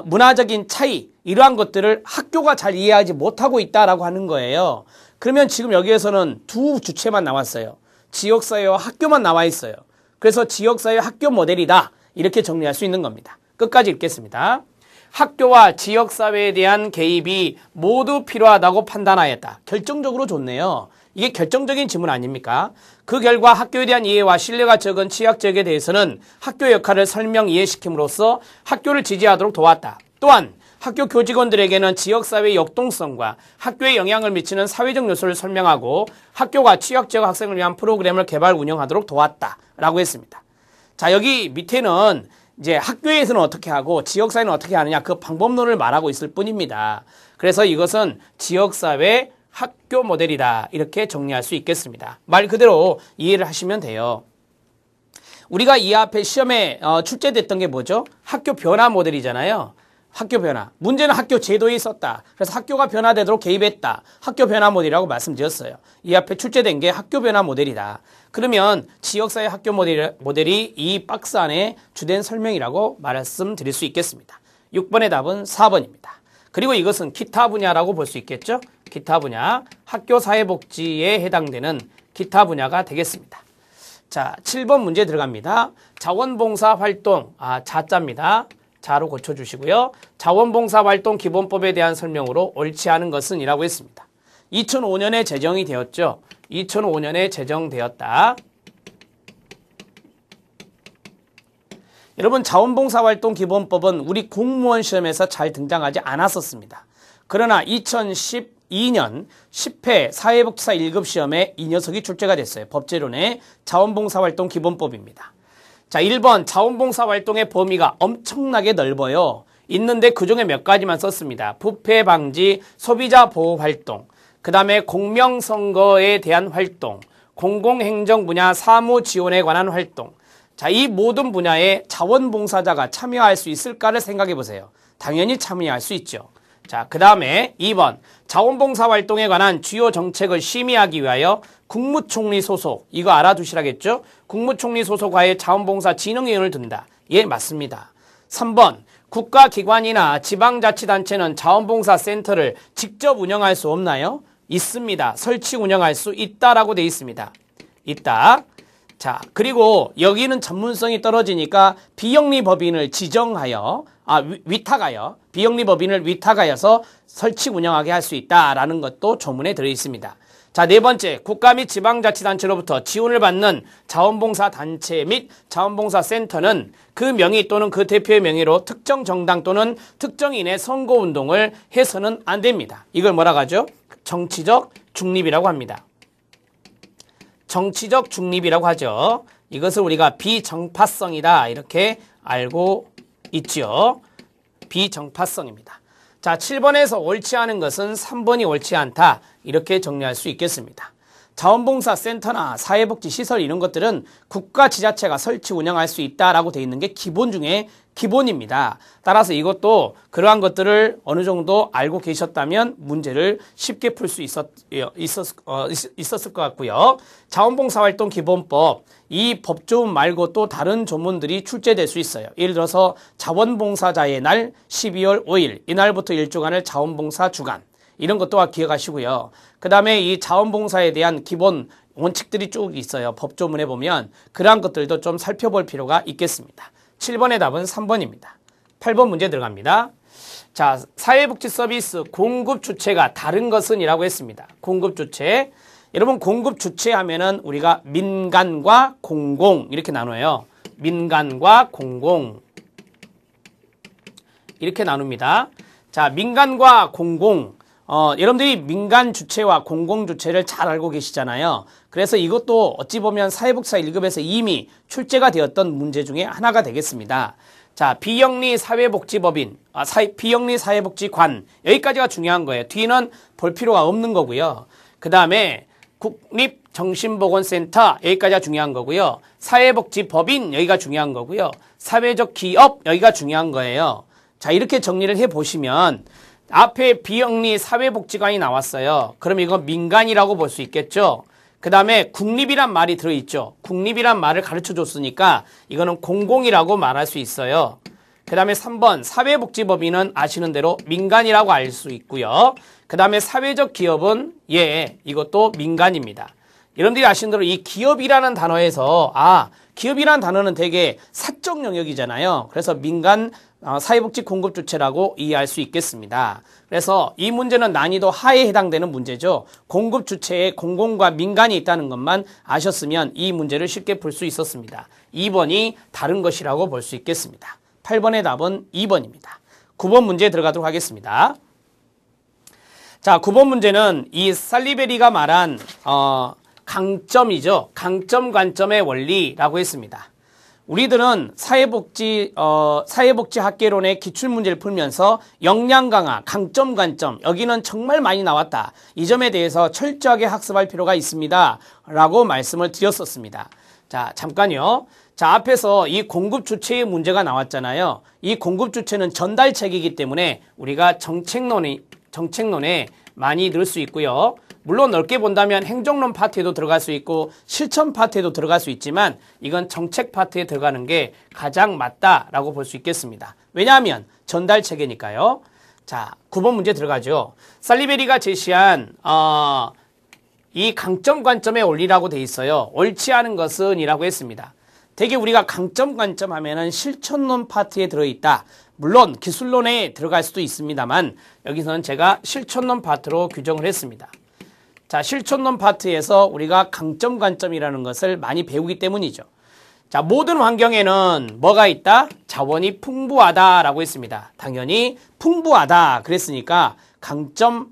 문화적인 차이, 이러한 것들을 학교가 잘 이해하지 못하고 있다라고 하는 거예요. 그러면 지금 여기에서는 두 주체만 나왔어요. 지역사회와 학교만 나와 있어요. 그래서 지역사회 학교 모델이다. 이렇게 정리할 수 있는 겁니다. 끝까지 읽겠습니다. 학교와 지역사회에 대한 개입이 모두 필요하다고 판단하였다. 결정적으로 좋네요. 이게 결정적인 지문 아닙니까? 그 결과 학교에 대한 이해와 신뢰가 적은 취약지역에 대해서는 학교 역할을 설명 이해시킴으로써 학교를 지지하도록 도왔다. 또한 학교 교직원들에게는 지역사회의 역동성과 학교에 영향을 미치는 사회적 요소를 설명하고 학교가 취약지역 학생을 위한 프로그램을 개발 운영하도록 도왔다. 라고 했습니다. 자, 여기 밑에는 이제 학교에서는 어떻게 하고 지역사회는 어떻게 하느냐 그 방법론을 말하고 있을 뿐입니다. 그래서 이것은 지역사회 학교 모델이다. 이렇게 정리할 수 있겠습니다. 말 그대로 이해를 하시면 돼요. 우리가 이 앞에 시험에 출제됐던 게 뭐죠? 학교 변화 모델이잖아요. 학교 변화. 문제는 학교 제도에 있었다. 그래서 학교가 변화되도록 개입했다. 학교 변화 모델이라고 말씀드렸어요. 이 앞에 출제된 게 학교 변화 모델이다. 그러면 지역사회 학교 모델이 이 박스 안에 주된 설명이라고 말씀드릴 수 있겠습니다. 6번의 답은 4번입니다. 그리고 이것은 기타 분야라고 볼 수 있겠죠? 기타 분야. 학교 사회복지에 해당되는 기타 분야가 되겠습니다. 자, 7번 문제 들어갑니다. 자원봉사 활동, 자자입니다. 자로 고쳐주시고요. 자원봉사활동 기본법에 대한 설명으로 옳지 않은 것은 이라고 했습니다. 2005년에 제정이 되었죠. 2005년에 제정되었다. 여러분 자원봉사활동 기본법은 우리 공무원 시험에서 잘 등장하지 않았었습니다. 그러나 2012년 10회 사회복지사 1급 시험에 이 녀석이 출제가 됐어요. 법제론의 자원봉사활동 기본법입니다. 자, 1번 자원봉사활동의 범위가 엄청나게 넓어요. 있는데 그중에 몇 가지만 썼습니다. 부패 방지, 소비자 보호 활동, 그 다음에 공명선거에 대한 활동, 공공행정 분야 사무 지원에 관한 활동. 자, 이 모든 분야에 자원봉사자가 참여할 수 있을까를 생각해 보세요. 당연히 참여할 수 있죠. 자, 그 다음에 2번 자원봉사활동에 관한 주요 정책을 심의하기 위하여 국무총리 소속, 이거 알아두시라겠죠? 국무총리 소속하에 자원봉사 진흥위원을 둔다. 예, 맞습니다. 3번 국가기관이나 지방자치단체는 자원봉사 센터를 직접 운영할 수 없나요? 있습니다. 설치 운영할 수 있다라고 돼 있습니다. 있다. 자, 그리고 여기는 전문성이 떨어지니까 비영리법인을 지정하여 비영리법인을 위탁하여서 설치 운영하게 할 수 있다라는 것도 조문에 들어 있습니다. 자, 네 번째, 국가 및 지방자치단체로부터 지원을 받는 자원봉사단체 및 자원봉사센터는 그 명의 또는 그 대표의 명의로 특정 정당 또는 특정인의 선거운동을 해서는 안 됩니다. 이걸 뭐라고 하죠? 정치적 중립이라고 합니다. 정치적 중립이라고 하죠. 이것을 우리가 비정파성이다 이렇게 알고 있죠. 비정파성입니다. 자, 7번에서 옳지 않은 것은 3번이 옳지 않다. 이렇게 정리할 수 있겠습니다. 자원봉사센터나 사회복지시설 이런 것들은 국가 지자체가 설치 운영할 수 있다라고 되어 있는 게 기본 중에 기본입니다. 따라서 이것도 그러한 것들을 어느 정도 알고 계셨다면 문제를 쉽게 풀 수 있었을 것 같고요. 자원봉사활동 기본법, 이 법조문 말고 또 다른 조문들이 출제될 수 있어요. 예를 들어서 자원봉사자의 날 12월 5일, 이날부터 일주간을 자원봉사 주간, 이런 것도 기억하시고요. 그 다음에 이 자원봉사에 대한 기본 원칙들이 쭉 있어요. 법조문에 보면 그러한 것들도 좀 살펴볼 필요가 있겠습니다. 7번의 답은 3번입니다. 8번 문제 들어갑니다. 자, 사회복지 서비스 공급 주체가 다른 것은 이라고 했습니다. 공급 주체. 여러분 공급 주체 하면은 우리가 민간과 공공 이렇게 나눠요. 민간과 공공 이렇게 나눕니다. 자, 민간과 공공 여러분들이 민간 주체와 공공 주체를 잘 알고 계시잖아요. 그래서 이것도 어찌 보면 사회복지사 1급에서 이미 출제가 되었던 문제 중에 하나가 되겠습니다. 자, 비영리 사회복지법인, 비영리 사회복지관, 여기까지가 중요한 거예요. 뒤는 볼 필요가 없는 거고요. 그 다음에 국립정신보건센터, 여기까지가 중요한 거고요. 사회복지법인, 여기가 중요한 거고요. 사회적 기업, 여기가 중요한 거예요. 자, 이렇게 정리를 해보시면 앞에 비영리 사회복지관이 나왔어요. 그럼 이건 민간이라고 볼 수 있겠죠. 그 다음에 국립이란 말이 들어있죠. 국립이란 말을 가르쳐 줬으니까 이거는 공공이라고 말할 수 있어요. 그 다음에 3번 사회복지법인은 아시는 대로 민간이라고 알 수 있고요. 그 다음에 사회적 기업은 이것도 민간입니다. 여러분들이 아시는 대로 이 기업이라는 단어에서 기업이라는 단어는 되게 사적 영역이잖아요. 그래서 민간 사회복지 공급 주체라고 이해할 수 있겠습니다. 그래서 이 문제는 난이도 하에 해당되는 문제죠. 공급 주체에 공공과 민간이 있다는 것만 아셨으면 이 문제를 쉽게 풀 수 있었습니다. 2번이 다른 것이라고 볼 수 있겠습니다. 8번의 답은 2번입니다. 9번 문제 들어가도록 하겠습니다. 자, 9번 문제는 이 살리베리가 말한 강점이죠. 강점 관점의 원리라고 했습니다. 우리들은 사회복지 학개론의 기출문제를 풀면서 역량 강화, 강점 관점, 여기는 정말 많이 나왔다. 이 점에 대해서 철저하게 학습할 필요가 있습니다. 라고 말씀을 드렸었습니다. 자, 잠깐요. 자, 앞에서 이 공급 주체의 문제가 나왔잖아요. 이 공급 주체는 전달책이기 때문에 우리가 정책론에 많이 넣을 수 있고요. 물론 넓게 본다면 행정론 파트에도 들어갈 수 있고 실천 파트에도 들어갈 수 있지만 이건 정책 파트에 들어가는 게 가장 맞다라고 볼 수 있겠습니다. 왜냐하면 전달 체계니까요. 자, 9번 문제 들어가죠. 살리베리가 제시한 이 강점 관점의 원리라고 돼 있어요. 옳지 않은 것은 이라고 했습니다. 되게 우리가 강점 관점 하면은 실천론 파트에 들어있다. 물론 기술론에 들어갈 수도 있습니다만 여기서는 제가 실천론 파트로 규정을 했습니다. 자, 실천론 파트에서 우리가 강점 관점이라는 것을 많이 배우기 때문이죠. 자, 모든 환경에는 뭐가 있다? 자원이 풍부하다라고 했습니다. 당연히 풍부하다 그랬으니까 강점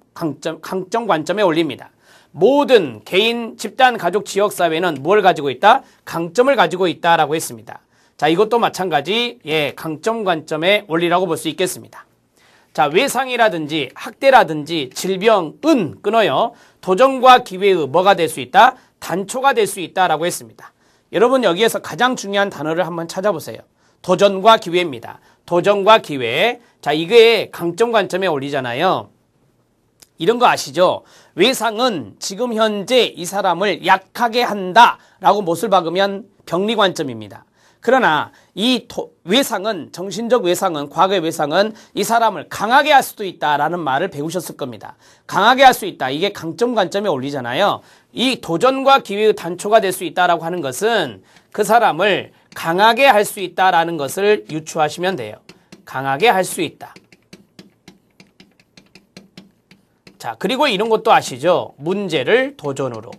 관점에 올립니다. 모든 개인, 집단, 가족, 지역사회는 뭘 가지고 있다? 강점을 가지고 있다라고 했습니다. 자, 이것도 마찬가지 강점 관점의 원리라고 볼 수 있겠습니다. 자, 외상이라든지 학대라든지 질병은 끊어요. 도전과 기회의 뭐가 될 수 있다? 단초가 될 수 있다라고 했습니다. 여러분 여기에서 가장 중요한 단어를 한번 찾아보세요. 도전과 기회입니다. 도전과 기회. 자, 이게 강점 관점에 올리잖아요. 이런 거 아시죠? 외상은 지금 현재 이 사람을 약하게 한다라고 못을 박으면 병리 관점입니다. 그러나 이 외상은, 정신적 외상은, 과거의 외상은 이 사람을 강하게 할 수도 있다라는 말을 배우셨을 겁니다. 강하게 할 수 있다. 이게 강점 관점에 올리잖아요. 이 도전과 기회의 단초가 될 수 있다라고 하는 것은 그 사람을 강하게 할 수 있다라는 것을 유추하시면 돼요. 강하게 할 수 있다. 자, 그리고 이런 것도 아시죠? 문제를 도전으로.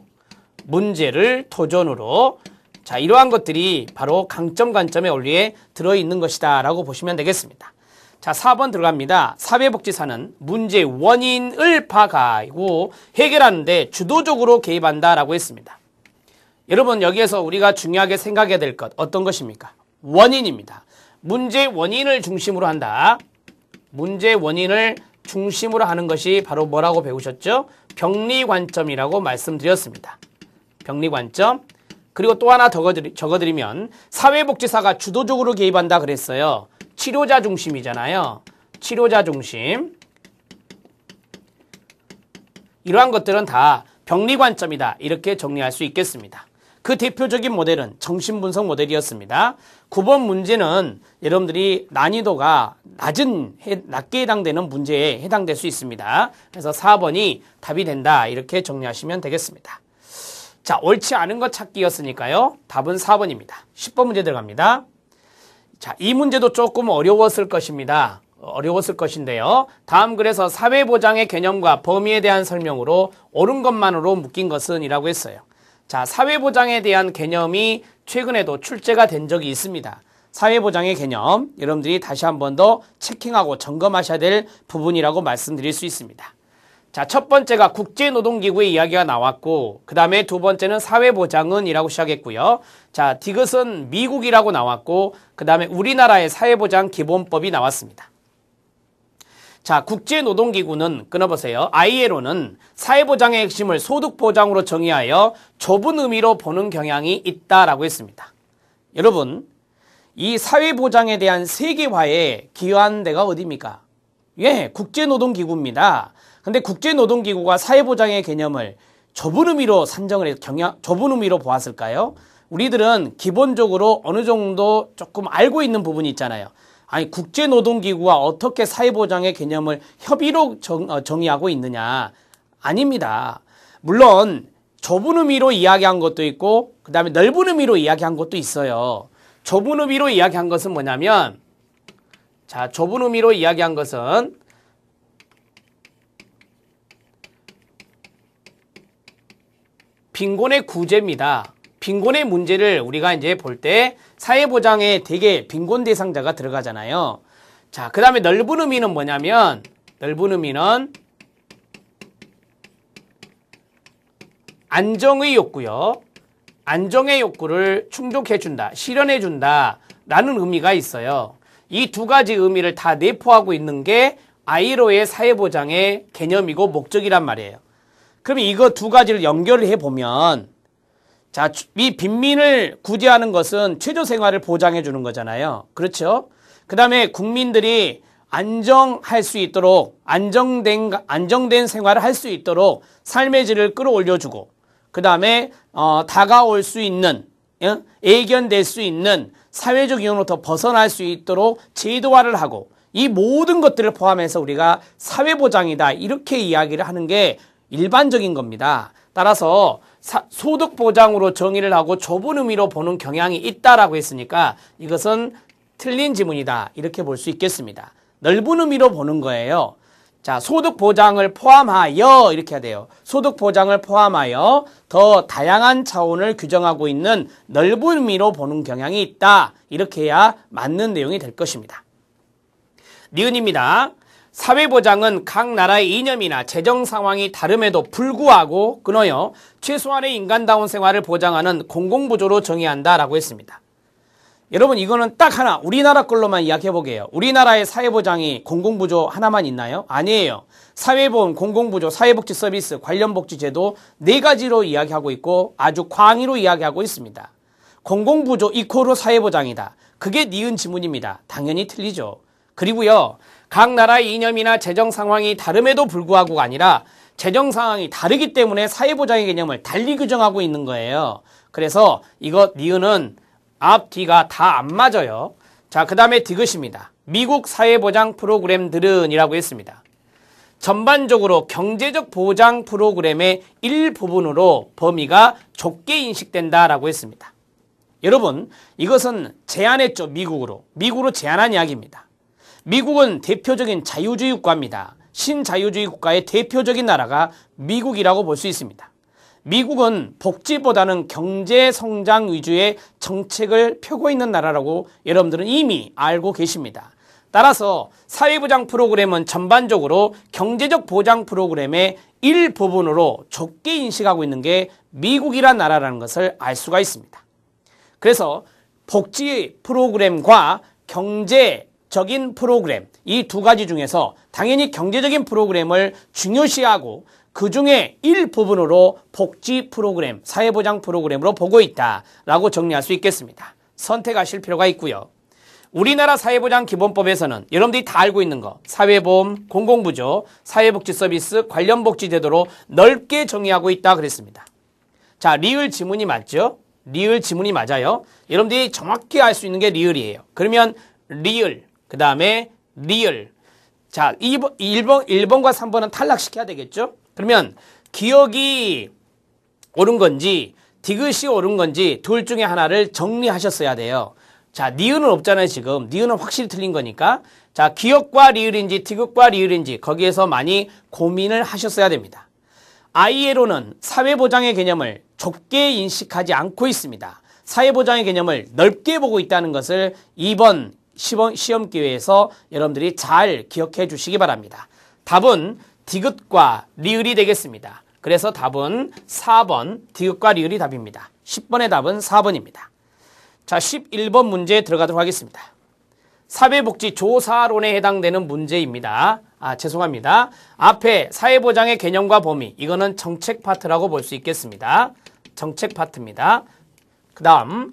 자, 이러한 것들이 바로 강점 관점의 원리에 들어있는 것이다 라고 보시면 되겠습니다. 자, 4번 들어갑니다. 사회복지사는 문제 원인을 파악하고 해결하는데 주도적으로 개입한다 라고 했습니다. 여러분 여기에서 우리가 중요하게 생각해야 될 것 어떤 것입니까? 원인입니다. 문제 원인을 중심으로 한다. 문제 원인을 중심으로 하는 것이 바로 뭐라고 배우셨죠? 병리 관점이라고 말씀드렸습니다. 병리 관점. 그리고 또 하나 적어드리면 사회복지사가 주도적으로 개입한다 그랬어요. 치료자 중심이잖아요. 치료자 중심. 이러한 것들은 다 병리 관점이다. 이렇게 정리할 수 있겠습니다. 그 대표적인 모델은 정신분석 모델이었습니다. 9번 문제는 여러분들이 난이도가 낮게 해당되는 문제에 해당될 수 있습니다. 그래서 4번이 답이 된다. 이렇게 정리하시면 되겠습니다. 자, 옳지 않은 것 찾기였으니까요. 답은 4번입니다. 10번 문제 들어갑니다. 자, 이 문제도 조금 어려웠을 것입니다. 어려웠을 것인데요. 다음 글에서 사회보장의 개념과 범위에 대한 설명으로 옳은 것만으로 묶인 것은 이라고 했어요. 자, 사회보장에 대한 개념이 최근에도 출제가 된 적이 있습니다. 사회보장의 개념, 여러분들이 다시 한 번 더 체킹하고 점검하셔야 될 부분이라고 말씀드릴 수 있습니다. 자, 첫 번째가 국제노동기구의 이야기가 나왔고, 그 다음에 두 번째는 사회보장은이라고 시작했고요. 자, 디귿은 미국이라고 나왔고, 그 다음에 우리나라의 사회보장 기본법이 나왔습니다. 자, 국제노동기구는 끊어보세요. ILO는 사회보장의 핵심을 소득보장으로 정의하여 좁은 의미로 보는 경향이 있다라고 했습니다. 여러분, 이 사회보장에 대한 세계화에 기여한 데가 어디입니까? 예, 국제노동기구입니다. 근데 국제노동기구가 사회보장의 개념을 좁은 의미로 산정을 해서 좁은 의미로 보았을까요? 우리들은 기본적으로 어느 정도 조금 알고 있는 부분이 있잖아요. 아니, 국제노동기구가 어떻게 사회보장의 개념을 협의로 정의하고 있느냐? 아닙니다. 물론 좁은 의미로 이야기한 것도 있고 그 다음에 넓은 의미로 이야기한 것도 있어요. 좁은 의미로 이야기한 것은 뭐냐면, 자, 좁은 의미로 이야기한 것은 빈곤의 구제입니다. 빈곤의 문제를 우리가 이제 볼 때 사회보장에 되게 빈곤 대상자가 들어가잖아요. 자, 그 다음에 넓은 의미는 뭐냐면, 넓은 의미는 안정의 욕구요. 안정의 욕구를 충족해준다, 실현해준다 라는 의미가 있어요. 이 두 가지 의미를 다 내포하고 있는 게 ILO의 사회보장의 개념이고 목적이란 말이에요. 그럼 이거 두 가지를 연결을 해보면, 자, 이 빈민을 구제하는 것은 최저생활을 보장해 주는 거잖아요. 그렇죠? 그 다음에 국민들이 안정할 수 있도록, 안정된 생활을 할 수 있도록 삶의 질을 끌어올려주고, 그 다음에 다가올 수 있는, 애견될 수 있는 사회적 이혼으로부터 벗어날 수 있도록 제도화를 하고, 이 모든 것들을 포함해서 우리가 사회보장이다, 이렇게 이야기를 하는 게 일반적인 겁니다. 따라서 소득보장으로 정의를 하고 좁은 의미로 보는 경향이 있다라고 했으니까 이것은 틀린 지문이다, 이렇게 볼 수 있겠습니다. 넓은 의미로 보는 거예요. 자, 소득보장을 포함하여 이렇게 해야 돼요. 소득보장을 포함하여 더 다양한 차원을 규정하고 있는 넓은 의미로 보는 경향이 있다, 이렇게 해야 맞는 내용이 될 것입니다. 니은입니다. 사회보장은 각 나라의 이념이나 재정 상황이 다름에도 불구하고 끊어요 최소한의 인간다운 생활을 보장하는 공공부조로 정의한다라고 했습니다. 여러분, 이거는 딱 하나, 우리나라 걸로만 이야기해보게요. 우리나라의 사회보장이 공공부조 하나만 있나요? 아니에요. 사회보험, 공공부조, 사회복지 서비스, 관련복지제도 네 가지로 이야기하고 있고 아주 광의로 이야기하고 있습니다. 공공부조 이코로 사회보장이다. 그게 니은 지문입니다. 당연히 틀리죠. 그리고요, 각 나라의 이념이나 재정 상황이 다름에도 불구하고가 아니라 재정 상황이 다르기 때문에 사회보장의 개념을 달리 규정하고 있는 거예요. 그래서 이거 니은은 앞, 뒤가 다 안 맞아요. 자, 그 다음에 디귿입니다. 미국 사회보장 프로그램들은 이라고 했습니다. 전반적으로 경제적 보장 프로그램의 일부분으로 범위가 좁게 인식된다라고 했습니다. 여러분, 이것은 제안했죠. 미국으로 제안한 이야기입니다. 미국은 대표적인 자유주의 국가입니다. 신자유주의 국가의 대표적인 나라가 미국이라고 볼 수 있습니다. 미국은 복지보다는 경제성장 위주의 정책을 펴고 있는 나라라고 여러분들은 이미 알고 계십니다. 따라서 사회보장 프로그램은 전반적으로 경제적 보장 프로그램의 일부분으로 좁게 인식하고 있는 게 미국이란 나라라는 것을 알 수가 있습니다. 그래서 복지 프로그램과 경제적인 프로그램, 이 두 가지 중에서 당연히 경제적인 프로그램을 중요시하고 그 중에 일부분으로 복지 프로그램, 사회보장 프로그램으로 보고 있다라고 정리할 수 있겠습니다. 선택하실 필요가 있고요. 우리나라 사회보장 기본법에서는 여러분들이 다 알고 있는 거, 사회보험, 공공부조, 사회복지 서비스, 관련복지제도로 넓게 정의하고 있다 그랬습니다. 자, 리을 지문이 맞죠? 리을 지문이 맞아요. 여러분들이 정확히 알 수 있는 게 리을이에요. 그러면 리을, 그 다음에 리을. 자, 1번과 3번은 탈락시켜야 되겠죠? 그러면 기억이 옳은 건지 디귿이 옳은 건지 둘 중에 하나를 정리하셨어야 돼요. 자, 니은은 없잖아요, 지금. 니은은 확실히 틀린 거니까. 자, 기억과 리을인지 디귿과 리을인지 거기에서 많이 고민을 하셨어야 됩니다. ILO는 사회보장의 개념을 좁게 인식하지 않고 있습니다. 사회보장의 개념을 넓게 보고 있다는 것을 이번 시험 기회에서 여러분들이 잘 기억해 주시기 바랍니다. 답은 디귿과 리을이 되겠습니다. 그래서 답은 4번 디귿과 리을이 답입니다. 10번의 답은 4번입니다. 자, 11번 문제 들어가도록 하겠습니다. 사회복지 조사론에 해당되는 문제입니다. 죄송합니다. 앞에 사회보장의 개념과 범위, 이거는 정책 파트라고 볼 수 있겠습니다. 정책 파트입니다. 그 다음,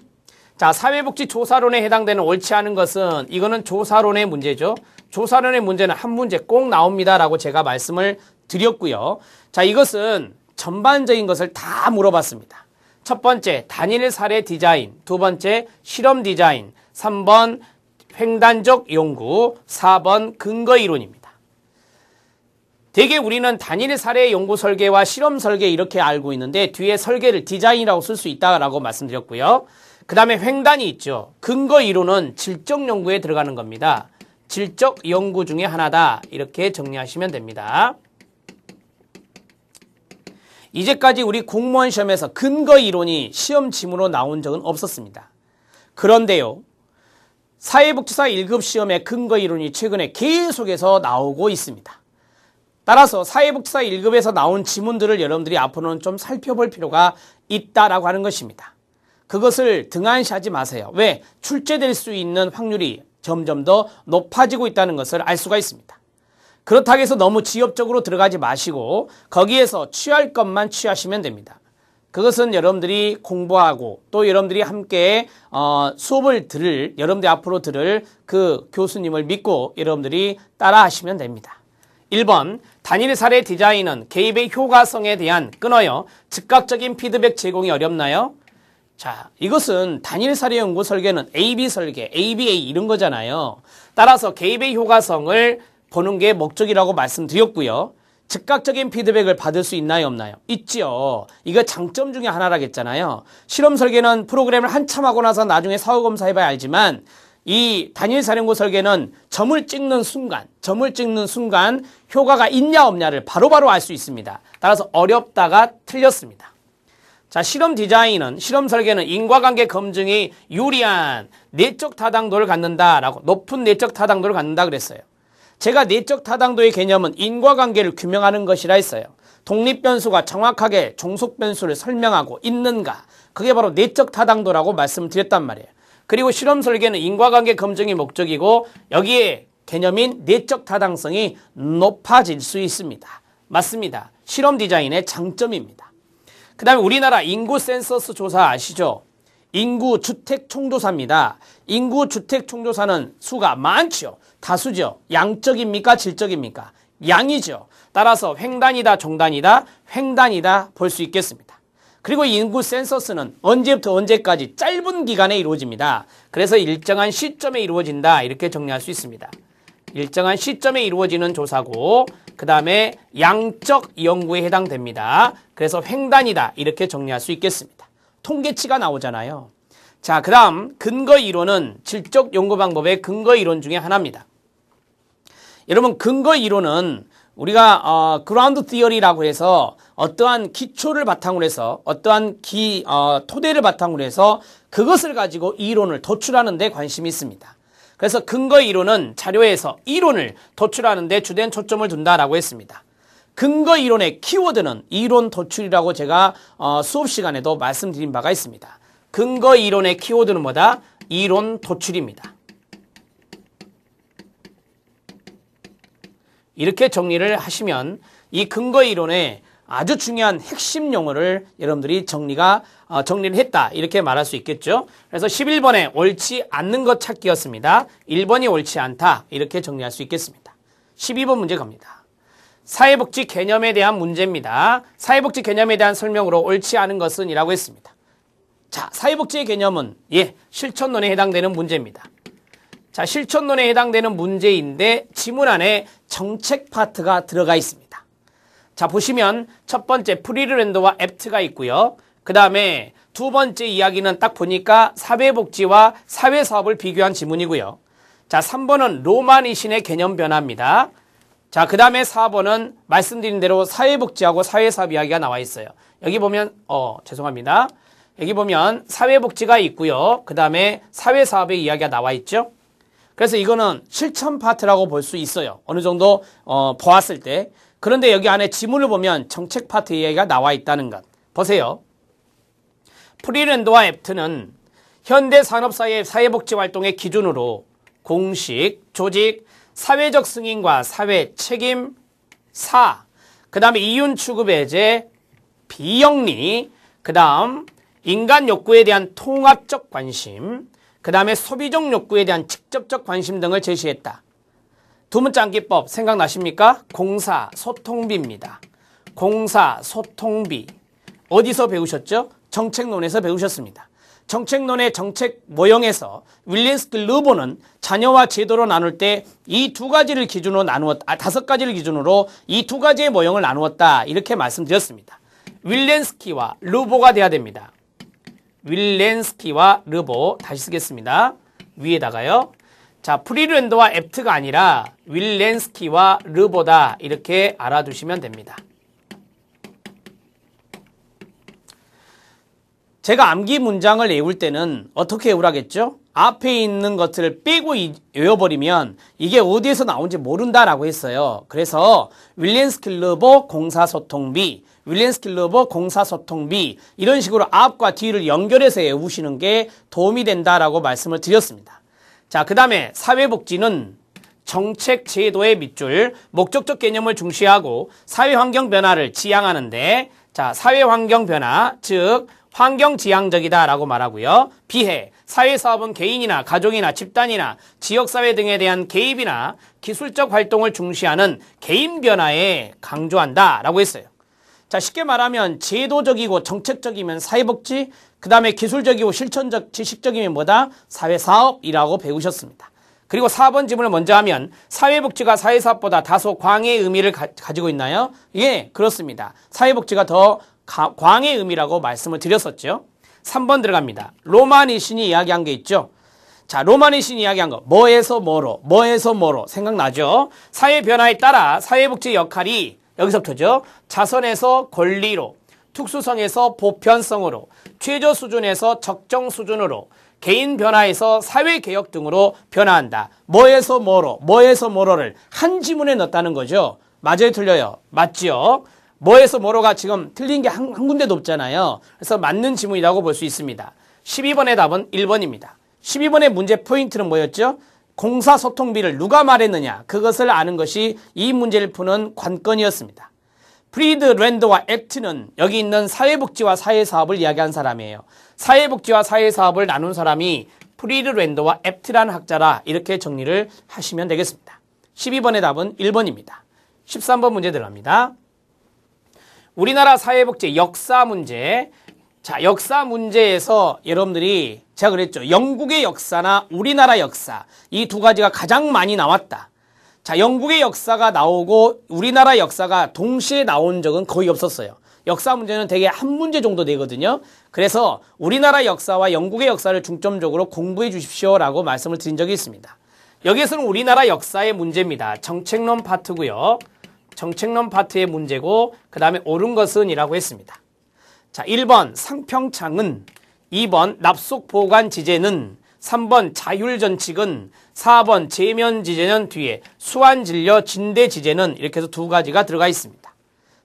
자, 사회복지 조사론에 해당되는 옳지 않은 것은, 이거는 조사론의 문제죠. 조사론의 문제는 한 문제 꼭 나옵니다라고 제가 말씀을 드렸고요. 자, 이것은 전반적인 것을 다 물어봤습니다. 첫 번째, 단일 사례 디자인. 두 번째, 실험 디자인. 3번, 횡단적 연구. 4번, 근거 이론입니다. 대개 우리는 단일 사례 연구 설계와 실험 설계 이렇게 알고 있는데 뒤에 설계를 디자인이라고 쓸 수 있다라고 말씀드렸고요. 그 다음에 횡단이 있죠. 근거 이론은 질적 연구에 들어가는 겁니다. 질적 연구 중에 하나다. 이렇게 정리하시면 됩니다. 이제까지 우리 공무원 시험에서 근거 이론이 시험 지문으로 나온 적은 없었습니다. 그런데요, 사회복지사 1급 시험에 근거 이론이 최근에 계속해서 나오고 있습니다. 따라서 사회복지사 1급에서 나온 지문들을 여러분들이 앞으로는 좀 살펴볼 필요가 있다라고 하는 것입니다. 그것을 등한시하지 마세요. 왜? 출제될 수 있는 확률이 점점 더 높아지고 있다는 것을 알 수가 있습니다. 그렇다고 해서 너무 지엽적으로 들어가지 마시고 거기에서 취할 것만 취하시면 됩니다. 그것은 여러분들이 공부하고 또 여러분들이 함께 수업을 여러분들이 앞으로 들을 그 교수님을 믿고 여러분들이 따라 하시면 됩니다. 1번, 단일 사례 디자인은 개입의 효과성에 대한 끊어요. 즉각적인 피드백 제공이 어렵나요? 자, 이것은 단일 사례 연구 설계는 AB 설계, ABA 이런 거잖아요. 따라서 개입의 효과성을 보는 게 목적이라고 말씀드렸고요. 즉각적인 피드백을 받을 수 있나요, 없나요? 있죠. 이거 장점 중에 하나라겠잖아요. 실험 설계는 프로그램을 한참 하고 나서 나중에 사후 검사해봐야 알지만 이 단일 사례연구 설계는 점을 찍는 순간 효과가 있냐 없냐를 바로바로 알 수 있습니다. 따라서 어렵다가 틀렸습니다. 자, 실험 디자인은, 실험 설계는 인과관계 검증이 유리한 내적 타당도를 갖는다라고, 높은 내적 타당도를 갖는다 그랬어요. 제가 내적 타당도의 개념은 인과관계를 규명하는 것이라 했어요. 독립변수가 정확하게 종속변수를 설명하고 있는가, 그게 바로 내적 타당도라고 말씀드렸단 말이에요. 그리고 실험 설계는 인과관계 검증이 목적이고 여기에 개념인 내적 타당성이 높아질 수 있습니다. 맞습니다. 실험 디자인의 장점입니다. 그 다음에 우리나라 인구 센서스 조사 아시죠? 인구 주택 총조사입니다. 인구 주택 총조사는 수가 많죠. 다수죠. 양적입니까? 질적입니까? 양이죠. 따라서 횡단이다, 종단이다, 횡단이다 볼 수 있겠습니다. 그리고 인구 센서스는 언제부터 언제까지 짧은 기간에 이루어집니다. 그래서 일정한 시점에 이루어진다 이렇게 정리할 수 있습니다. 일정한 시점에 이루어지는 조사고 그 다음에 양적 연구에 해당됩니다. 그래서 횡단이다 이렇게 정리할 수 있겠습니다. 통계치가 나오잖아요. 자, 그 다음 근거 이론은 질적 연구 방법의 근거 이론 중에 하나입니다. 여러분, 근거 이론은 우리가 그라운드 티어리라고 해서 어떠한 기초를 바탕으로 해서 어떠한 토대를 바탕으로 해서 그것을 가지고 이론을 도출하는 데 관심이 있습니다. 그래서 근거 이론은 자료에서 이론을 도출하는 데 주된 초점을 둔다라고 했습니다. 근거 이론의 키워드는 이론 도출이라고 제가 수업 시간에도 말씀드린 바가 있습니다. 근거 이론의 키워드는 뭐다? 이론 도출입니다. 이렇게 정리를 하시면 이 근거 이론의 아주 중요한 핵심 용어를 여러분들이 정리를 했다 이렇게 말할 수 있겠죠. 그래서 11번에 옳지 않는 것 찾기였습니다. 1번이 옳지 않다 이렇게 정리할 수 있겠습니다. 12번 문제 갑니다. 사회복지 개념에 대한 문제입니다. 사회복지 개념에 대한 설명으로 옳지 않은 것은 이라고 했습니다. 자, 사회복지의 개념은 실천론에 해당되는 문제입니다. 자, 실천론에 해당되는 문제인데 지문 안에 정책 파트가 들어가 있습니다. 자, 보시면 첫 번째 프리랜드와 애프트가 있고요. 그 다음에 두 번째 이야기는 딱 보니까 사회복지와 사회사업을 비교한 지문이고요. 자, 3번은 로마니신의 개념 변화입니다. 자, 그 다음에 4번은 말씀드린 대로 사회복지하고 사회사업 이야기가 나와 있어요. 여기 보면 죄송합니다. 여기 보면 사회복지가 있고요. 그 다음에 사회사업의 이야기가 나와 있죠. 그래서 이거는 실천 파트라고 볼 수 있어요. 어느 정도 보았을 때. 그런데 여기 안에 지문을 보면 정책 파트 이야기가 나와 있다는 것. 보세요. 프리랜드와 애프트는 현대 산업사회의 사회복지활동의 기준으로 공식, 조직, 사회적 승인과 사회 책임, 그 다음에 이윤 추구 배제, 비영리, 그 다음 인간 욕구에 대한 통합적 관심, 그 다음에 소비적 욕구에 대한 직접적 관심 등을 제시했다. 두 문자 암기법 생각나십니까? 공사소통비입니다. 공사소통비. 어디서 배우셨죠? 정책론에서 배우셨습니다. 정책론의 정책 모형에서 윌렌스키 르보는 자녀와 제도로 나눌 때 이 두 가지를 기준으로 다섯 가지를 기준으로 이 두 가지의 모형을 나누었다. 이렇게 말씀드렸습니다. 윌렌스키와 르보가 돼야 됩니다. 윌렌스키와 르보. 다시 쓰겠습니다. 위에다가요. 자, 프리랜드와 애프트가 아니라 윌렌스키와 르보다. 이렇게 알아두시면 됩니다. 제가 암기 문장을 외울 때는 어떻게 외우라겠죠? 앞에 있는 것들을 빼고 외워버리면 이게 어디에서 나온지 모른다라고 했어요. 그래서 윌렌스키 르보 공사소통비, 윌렌스키 르보 공사소통비 이런 식으로 앞과 뒤를 연결해서 외우시는 게 도움이 된다라고 말씀을 드렸습니다. 자, 그 다음에 사회복지는 정책 제도의 밑줄, 목적적 개념을 중시하고 사회환경 변화를 지향하는데, 자, 사회환경 변화, 즉 환경지향적이다 라고 말하고요. 비해 사회사업은 개인이나 가족이나 집단이나 지역사회 등에 대한 개입이나 기술적 활동을 중시하는 개인 변화에 강조한다 라고 했어요. 자, 쉽게 말하면 제도적이고 정책적이면 사회복지, 그 다음에 기술적이고 실천적, 지식적이면 뭐다? 사회사업이라고 배우셨습니다. 그리고 4번 지문을 먼저 하면 사회복지가 사회사업보다 다소 광의 의미를 가지고 있나요? 예, 그렇습니다. 사회복지가 더 광의 의미라고 말씀을 드렸었죠. 3번 들어갑니다. 로마니 신이 이야기한 게 있죠. 자, 로마니 신이 이야기한 거 뭐에서 뭐로 생각나죠? 사회 변화에 따라 사회복지 역할이 여기서부터죠. 자선에서 권리로, 특수성에서 보편성으로, 최저 수준에서 적정 수준으로, 개인 변화에서 사회개혁 등으로 변화한다. 뭐에서 뭐로를 한 지문에 넣었다는 거죠. 맞아요, 틀려요? 맞죠? 뭐에서 뭐로가 지금 틀린 게 한 군데도 없잖아요. 그래서 맞는 지문이라고 볼 수 있습니다. 12번의 답은 1번입니다. 12번의 문제 포인트는 뭐였죠? 공사소통비를 누가 말했느냐, 그것을 아는 것이 이 문제를 푸는 관건이었습니다. 프리드랜드와 애프트는 여기 있는 사회복지와 사회사업을 이야기한 사람이에요. 사회복지와 사회사업을 나눈 사람이 프리드랜드와 애프트라는 학자라, 이렇게 정리를 하시면 되겠습니다. 12번의 답은 1번입니다. 13번 문제 들어갑니다. 우리나라 사회복지 역사 문제. 자, 역사 문제에서 여러분들이 제가 그랬죠. 영국의 역사나 우리나라 역사, 이 두 가지가 가장 많이 나왔다. 자, 영국의 역사가 나오고 우리나라 역사가 동시에 나온 적은 거의 없었어요. 역사 문제는 대개 한 문제 정도 되거든요. 그래서 우리나라 역사와 영국의 역사를 중점적으로 공부해 주십시오라고 말씀을 드린 적이 있습니다. 여기에서는 우리나라 역사의 문제입니다. 정책론 파트고요. 정책론 파트의 문제고, 그 다음에 옳은 것은 이라고 했습니다. 자, 1번 상평창은, 2번 납속보관지제는, 3번 자율전칙은, 4번 제면지제는 뒤에 수완진려 진대지제는, 이렇게 해서 두 가지가 들어가 있습니다.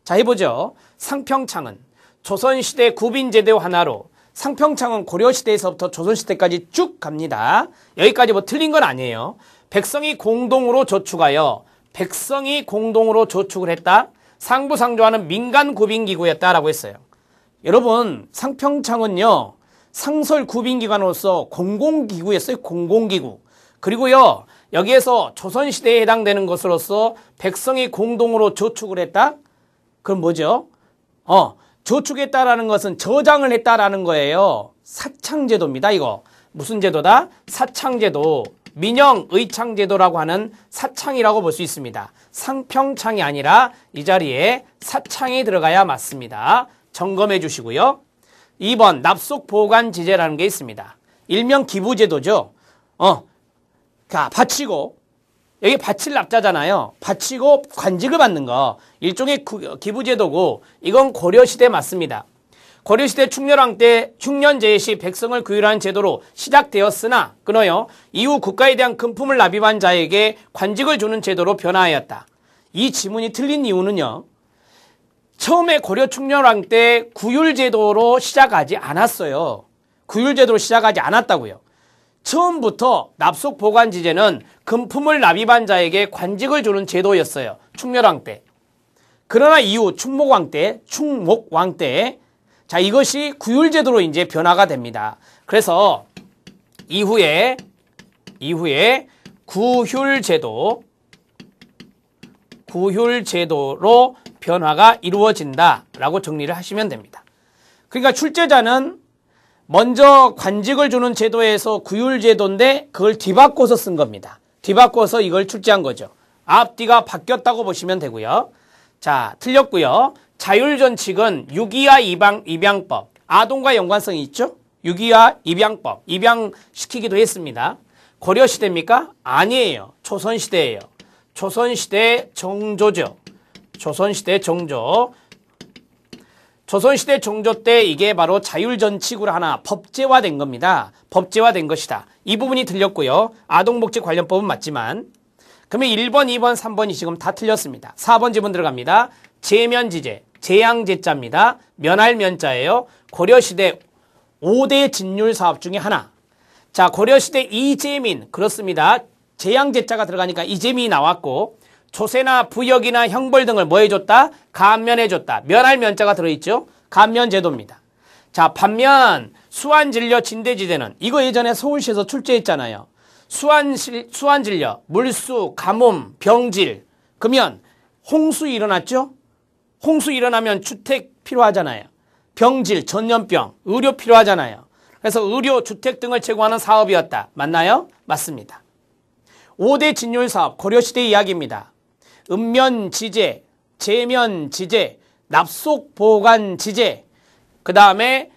자, 해보죠. 상평창은 조선시대 구빈제도 하나로, 상평창은 고려시대에서부터 조선시대까지 쭉 갑니다. 여기까지 뭐 틀린 건 아니에요. 백성이 공동으로 저축하여, 백성이 공동으로 저축을 했다. 상부상조하는 민간구빈기구였다라고 했어요. 여러분, 상평창은요, 상설구빈기관으로서 공공기구였어요. 공공기구. 그리고요, 여기에서 조선시대에 해당되는 것으로서 백성이 공동으로 저축을 했다? 그럼 뭐죠? 저축했다라는 것은 저장을 했다라는 거예요. 사창제도입니다, 이거. 무슨 제도다? 사창제도. 민영 의창제도라고 하는 사창이라고 볼 수 있습니다. 상평창이 아니라 이 자리에 사창이 들어가야 맞습니다. 점검해 주시고요. 2번 납속보관지제라는 게 있습니다. 일명 기부제도죠. 바치고, 여기 바칠 납자잖아요. 바치고 관직을 받는 거, 일종의 기부제도고, 이건 고려시대 맞습니다. 고려시대 충렬왕 때 흉년제의 시 백성을 구휼하는 제도로 시작되었으나 끊어요. 이후 국가에 대한 금품을 납입한 자에게 관직을 주는 제도로 변화하였다. 이 지문이 틀린 이유는요. 처음에 고려 충렬왕 때 구율제도로 시작하지 않았어요. 구율제도로 시작하지 않았다고요. 처음부터 납속보관지제는 금품을 납입한 자에게 관직을 주는 제도였어요. 충렬왕 때. 그러나 이후 충목왕 때 자, 이것이 구율제도로 이제 변화가 됩니다. 그래서 이후에 구율제도로 변화가 이루어진다라고 정리를 하시면 됩니다. 그러니까 출제자는 먼저 관직을 주는 제도에서 구율제도인데 그걸 뒤바꿔서 쓴 겁니다. 뒤바꿔서 이걸 출제한 거죠. 앞뒤가 바뀌었다고 보시면 되고요. 자, 틀렸고요. 자율전칙은 유기와 입양법, 아동과 연관성이 있죠? 유기와 입양법, 입양시키기도 했습니다. 고려시대입니까? 아니에요. 조선시대예요. 조선시대 정조죠. 조선시대 정조. 조선시대 정조 때 이게 바로 자율전칙으로 하나 법제화된 겁니다. 법제화된 것이다. 이 부분이 틀렸고요. 아동복지 관련법은 맞지만 그러면 1번, 2번, 3번이 지금 다 틀렸습니다. 4번 지문 들어갑니다. 제면지제, 제양제자입니다. 면할 면자예요. 고려시대 5대 진율사업 중에 하나. 자, 고려시대 이재민, 그렇습니다. 제양제자가 들어가니까 이재민이 나왔고 조세나 부역이나 형벌 등을 뭐 해줬다? 감면해줬다. 면할 면자가 들어있죠. 감면제도입니다. 자, 반면 수안진려 진대지대는 이거 예전에 서울시에서 출제했잖아요. 수안진려, 물수, 가뭄, 병질. 그러면 홍수 일어났죠? 홍수 일어나면 주택 필요하잖아요. 병질, 전염병, 의료 필요하잖아요. 그래서 의료, 주택 등을 제공하는 사업이었다. 맞나요? 맞습니다. 5대 진율사업, 고려시대 이야기입니다. 읍면지제, 제면지제, 납속보관지제, 그 다음에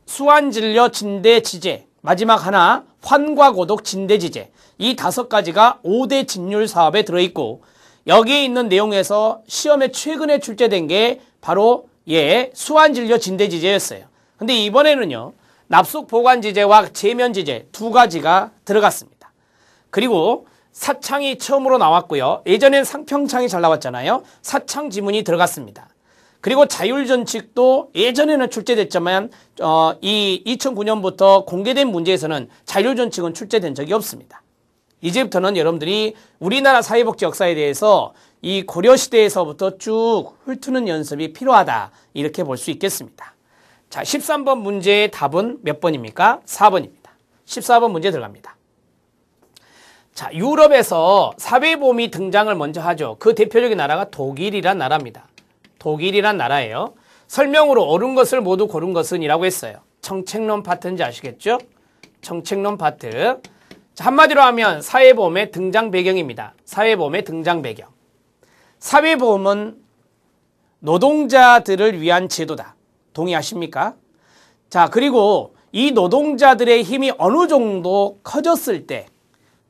수안진려 진대지제, 마지막 하나 환과고독 진대지제. 이 5가지가 5대 진율사업에 들어있고 여기에 있는 내용에서 시험에 최근에 출제된 게 바로 수안진려 진대지제였어요. 근데 이번에는요. 납속보관지제와 제면지제 2가지가 들어갔습니다. 그리고 사창이 처음으로 나왔고요. 예전엔 상평창이 잘 나왔잖아요. 사창 지문이 들어갔습니다. 그리고 자율전칙도 예전에는 출제됐지만 이 2009년부터 공개된 문제에서는 자율전칙은 출제된 적이 없습니다. 이제부터는 여러분들이 우리나라 사회복지 역사에 대해서 이 고려시대에서부터 쭉 훑는 연습이 필요하다. 이렇게 볼 수 있겠습니다. 자, 13번 문제의 답은 몇 번입니까? 4번입니다. 14번 문제 들어갑니다. 자, 유럽에서 사회보험이 등장을 먼저 하죠. 그 대표적인 나라가 독일이란 나라입니다. 독일이란 나라예요. 설명으로 옳은 것을 모두 고른 것은 이라고 했어요. 정책론 파트인지 아시겠죠? 정책론 파트. 자, 한마디로 하면 사회보험의 등장 배경입니다. 사회보험의 등장 배경. 사회보험은 노동자들을 위한 제도다. 동의하십니까? 자, 그리고 이 노동자들의 힘이 어느 정도 커졌을 때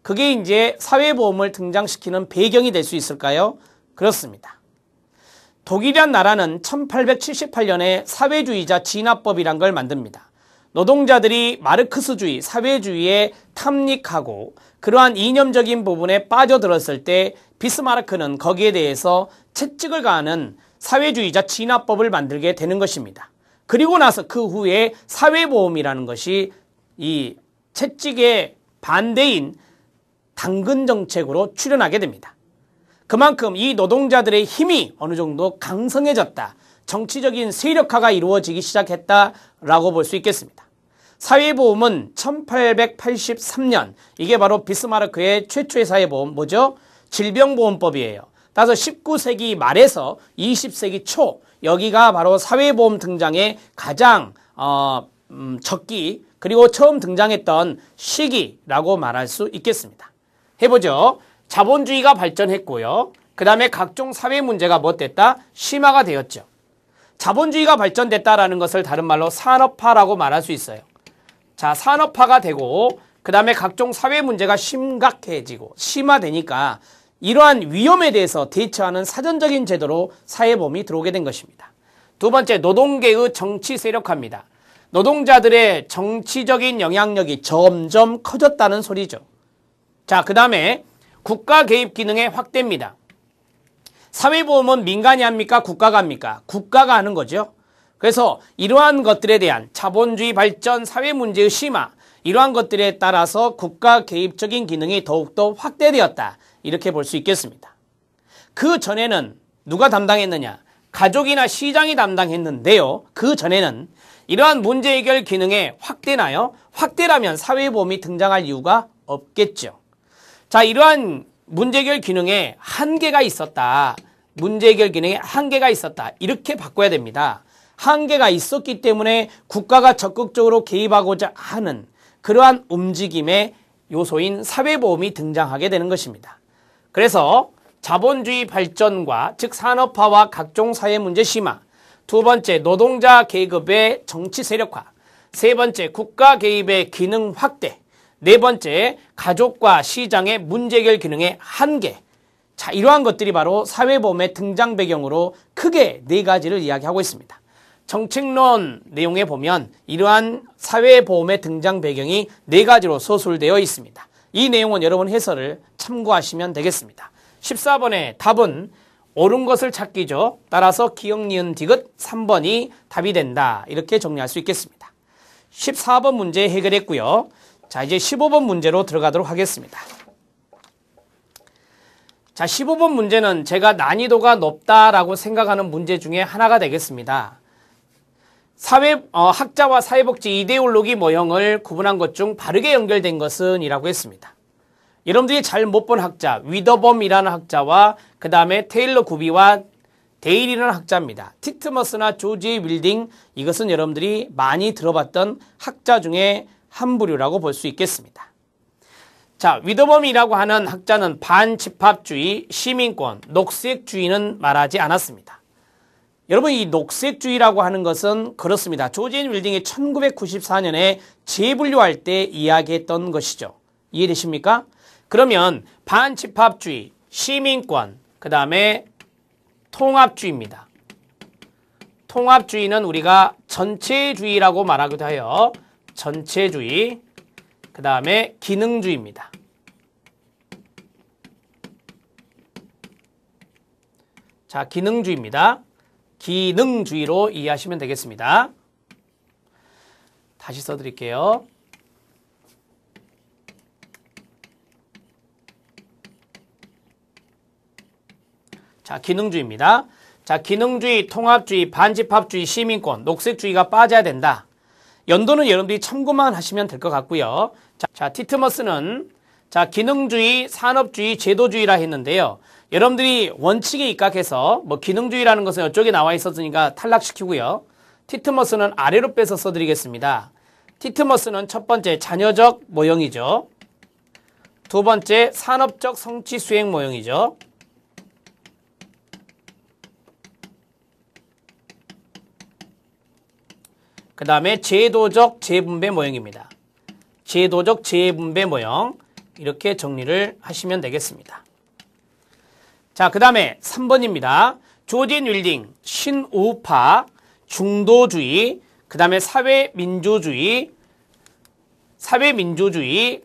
그게 이제 사회보험을 등장시키는 배경이 될 수 있을까요? 그렇습니다. 독일이란 나라는 1878년에 사회주의자 진화법이란 걸 만듭니다. 노동자들이 마르크스주의, 사회주의에 탐닉하고 그러한 이념적인 부분에 빠져들었을 때 비스마르크는 거기에 대해서 채찍을 가하는 사회주의자 진화법을 만들게 되는 것입니다. 그리고 나서 그 후에 사회보험이라는 것이 이 채찍의 반대인 당근 정책으로 출현하게 됩니다. 그만큼 이 노동자들의 힘이 어느 정도 강성해졌다. 정치적인 세력화가 이루어지기 시작했다라고 볼 수 있겠습니다. 사회보험은 1883년, 이게 바로 비스마르크의 최초의 사회보험, 뭐죠? 질병보험법이에요. 따라서 19세기 말에서 20세기 초, 여기가 바로 사회보험 등장의 가장 적기, 그리고 처음 등장했던 시기라고 말할 수 있겠습니다. 해보죠. 자본주의가 발전했고요. 그 다음에 각종 사회 문제가 뭐 됐다? 심화가 되었죠. 자본주의가 발전됐다라는 것을 다른 말로 산업화라고 말할 수 있어요. 자, 산업화가 되고 그 다음에 각종 사회 문제가 심각해지고 심화되니까 이러한 위험에 대해서 대처하는 사전적인 제도로 사회보험이 들어오게 된 것입니다. 두 번째, 노동계의 정치 세력화입니다. 노동자들의 정치적인 영향력이 점점 커졌다는 소리죠. 자, 그 다음에 국가 개입 기능의 확대입니다. 사회보험은 민간이 합니까? 국가가 합니까? 국가가 하는 거죠. 그래서 이러한 것들에 대한 자본주의 발전, 사회 문제의 심화, 이러한 것들에 따라서 국가 개입적인 기능이 더욱더 확대되었다. 이렇게 볼 수 있겠습니다. 그 전에는 누가 담당했느냐? 가족이나 시장이 담당했는데요. 그 전에는 이러한 문제 해결 기능에 확대나요? 확대라면 사회보험이 등장할 이유가 없겠죠. 자, 이러한 문제 해결 기능에 한계가 있었다. 문제 해결 기능에 한계가 있었다. 이렇게 바꿔야 됩니다. 한계가 있었기 때문에 국가가 적극적으로 개입하고자 하는 그러한 움직임의 요소인 사회보험이 등장하게 되는 것입니다. 그래서 자본주의 발전과 즉 산업화와 각종 사회 문제 심화, 두 번째 노동자 계급의 정치 세력화, 세 번째 국가 개입의 기능 확대, 네 번째 가족과 시장의 문제 해결 기능의 한계. 자, 이러한 것들이 바로 사회보험의 등장 배경으로 크게 네 가지를 이야기하고 있습니다. 정책론 내용에 보면 이러한 사회보험의 등장 배경이 네 가지로 서술되어 있습니다. 이 내용은 여러분 해설을 참고하시면 되겠습니다. 14번의 답은 옳은 것을 찾기죠. 따라서 기억, 니은, 디귿 3번이 답이 된다. 이렇게 정리할 수 있겠습니다. 14번 문제 해결했고요. 자, 이제 15번 문제로 들어가도록 하겠습니다. 자, 15번 문제는 제가 난이도가 높다라고 생각하는 문제 중에 하나가 되겠습니다. 학자와 사회복지 이데올로기 모형을 구분한 것 중 바르게 연결된 것은 이라고 했습니다. 여러분들이 잘 못 본 학자, 위더범이라는 학자와 그 다음에 테일러 구비와 데일이라는 학자입니다. 티트머스나 조지 윌딩, 이것은 여러분들이 많이 들어봤던 학자 중에 한 부류라고 볼 수 있겠습니다. 자, 위더범이라고 하는 학자는 반집합주의, 시민권, 녹색주의는 말하지 않았습니다. 여러분, 이 녹색주의라고 하는 것은 그렇습니다. 조지 윌딩이 1994년에 재분류할 때 이야기했던 것이죠. 이해되십니까? 그러면 반집합주의, 시민권, 그 다음에 통합주의입니다. 통합주의는 우리가 전체주의라고 말하기도 해요. 전체주의, 그 다음에 기능주의입니다. 자, 기능주의입니다. 기능주의로 이해하시면 되겠습니다. 다시 써드릴게요. 자, 기능주의입니다. 자, 기능주의, 통합주의, 반집합주의, 시민권, 녹색주의가 빠져야 된다. 연도는 여러분들이 참고만 하시면 될 것 같고요. 자, 티트머스는 자, 기능주의, 산업주의, 제도주의라 했는데요. 여러분들이 원칙에 입각해서 뭐 기능주의라는 것은 이쪽에 나와 있었으니까 탈락시키고요. 티트머스는 아래로 빼서 써드리겠습니다. 티트머스는 첫 번째 자녀적 모형이죠. 두 번째 산업적 성취 수행 모형이죠. 그 다음에 제도적 재분배 모형입니다. 제도적 재분배 모형, 이렇게 정리를 하시면 되겠습니다. 자, 그 다음에 3번입니다. 조지 윌딩, 신우파, 중도주의, 그 다음에 사회민주주의,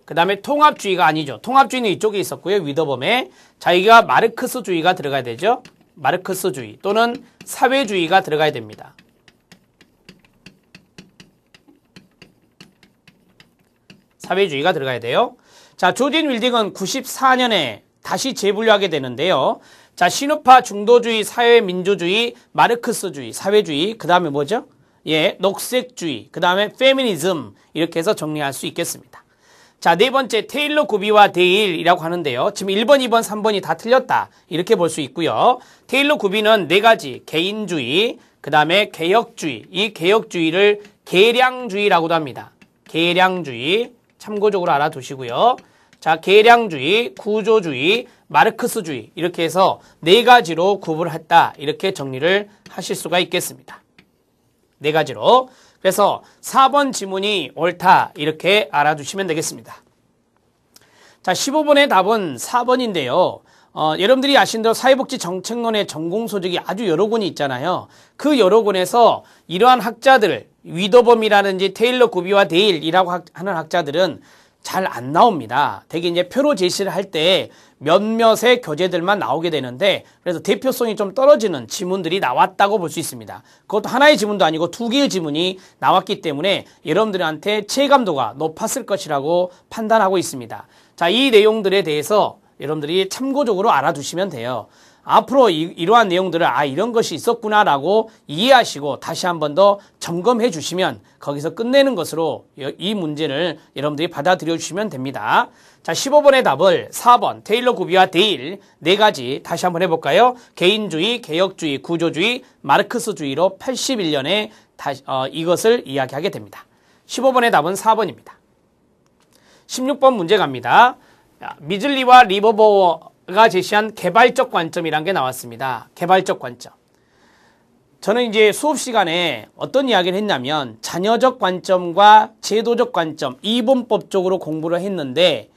그 다음에 통합주의가 아니죠. 통합주의는 이쪽에 있었고요. 위더범에. 자, 여기가 마르크스주의가 들어가야 되죠. 마르크스주의 또는 사회주의가 들어가야 됩니다. 사회주의가 들어가야 돼요. 자, 조지 윌딩은 94년에 다시 재분류하게 되는데요. 자, 신우파, 중도주의, 사회민주주의, 마르크스주의, 사회주의, 그 다음에 뭐죠? 예, 녹색주의, 그 다음에 페미니즘, 이렇게 해서 정리할 수 있겠습니다. 자, 네 번째 테일러 구비와 데일이라고 하는데요. 지금 1번, 2번, 3번이 다 틀렸다. 이렇게 볼 수 있고요. 테일러 구비는 네 가지, 개인주의, 그 다음에 개혁주의, 이 개혁주의를 계량주의라고도 합니다. 계량주의, 참고적으로 알아두시고요. 자, 계량주의, 구조주의, 마르크스주의, 이렇게 해서 네 가지로 구분을 했다. 이렇게 정리를 하실 수가 있겠습니다. 네 가지로. 그래서 4번 지문이 옳다. 이렇게 알아두시면 되겠습니다. 자, 15번의 답은 4번인데요. 여러분들이 아신 대로 사회복지 정책론의 전공 소식이 아주 여러 권이 있잖아요. 그 여러 권에서 이러한 학자들, 위더범이라든지 테일러 구비와 데일이라고 하는 학자들은 잘 안 나옵니다. 대개 이제 표로 제시를 할 때 몇몇의 교재들만 나오게 되는데 그래서 대표성이 좀 떨어지는 지문들이 나왔다고 볼 수 있습니다. 그것도 하나의 지문도 아니고 2개의 지문이 나왔기 때문에 여러분들한테 체감도가 높았을 것이라고 판단하고 있습니다. 자, 이 내용들에 대해서 여러분들이 참고적으로 알아두시면 돼요. 앞으로 이러한 내용들을 이런 것이 있었구나라고 이해하시고 다시 한 번 더 점검해 주시면 거기서 끝내는 것으로 이 문제를 여러분들이 받아들여 주시면 됩니다. 자, 15번의 답을 4번 테일러 구비와 데일 4가지 다시 한번 해볼까요? 개인주의, 개혁주의, 구조주의, 마르크스주의로 81년에 이것을 이야기하게 됩니다. 15번의 답은 4번입니다. 16번 문제 갑니다. 미즐리와 리버보어가 제시한 개발적 관점이란 게 나왔습니다. 개발적 관점. 저는 이제 수업 시간에 어떤 이야기를 했냐면 자녀적 관점과 제도적 관점, 이분법적으로 공부를 했는데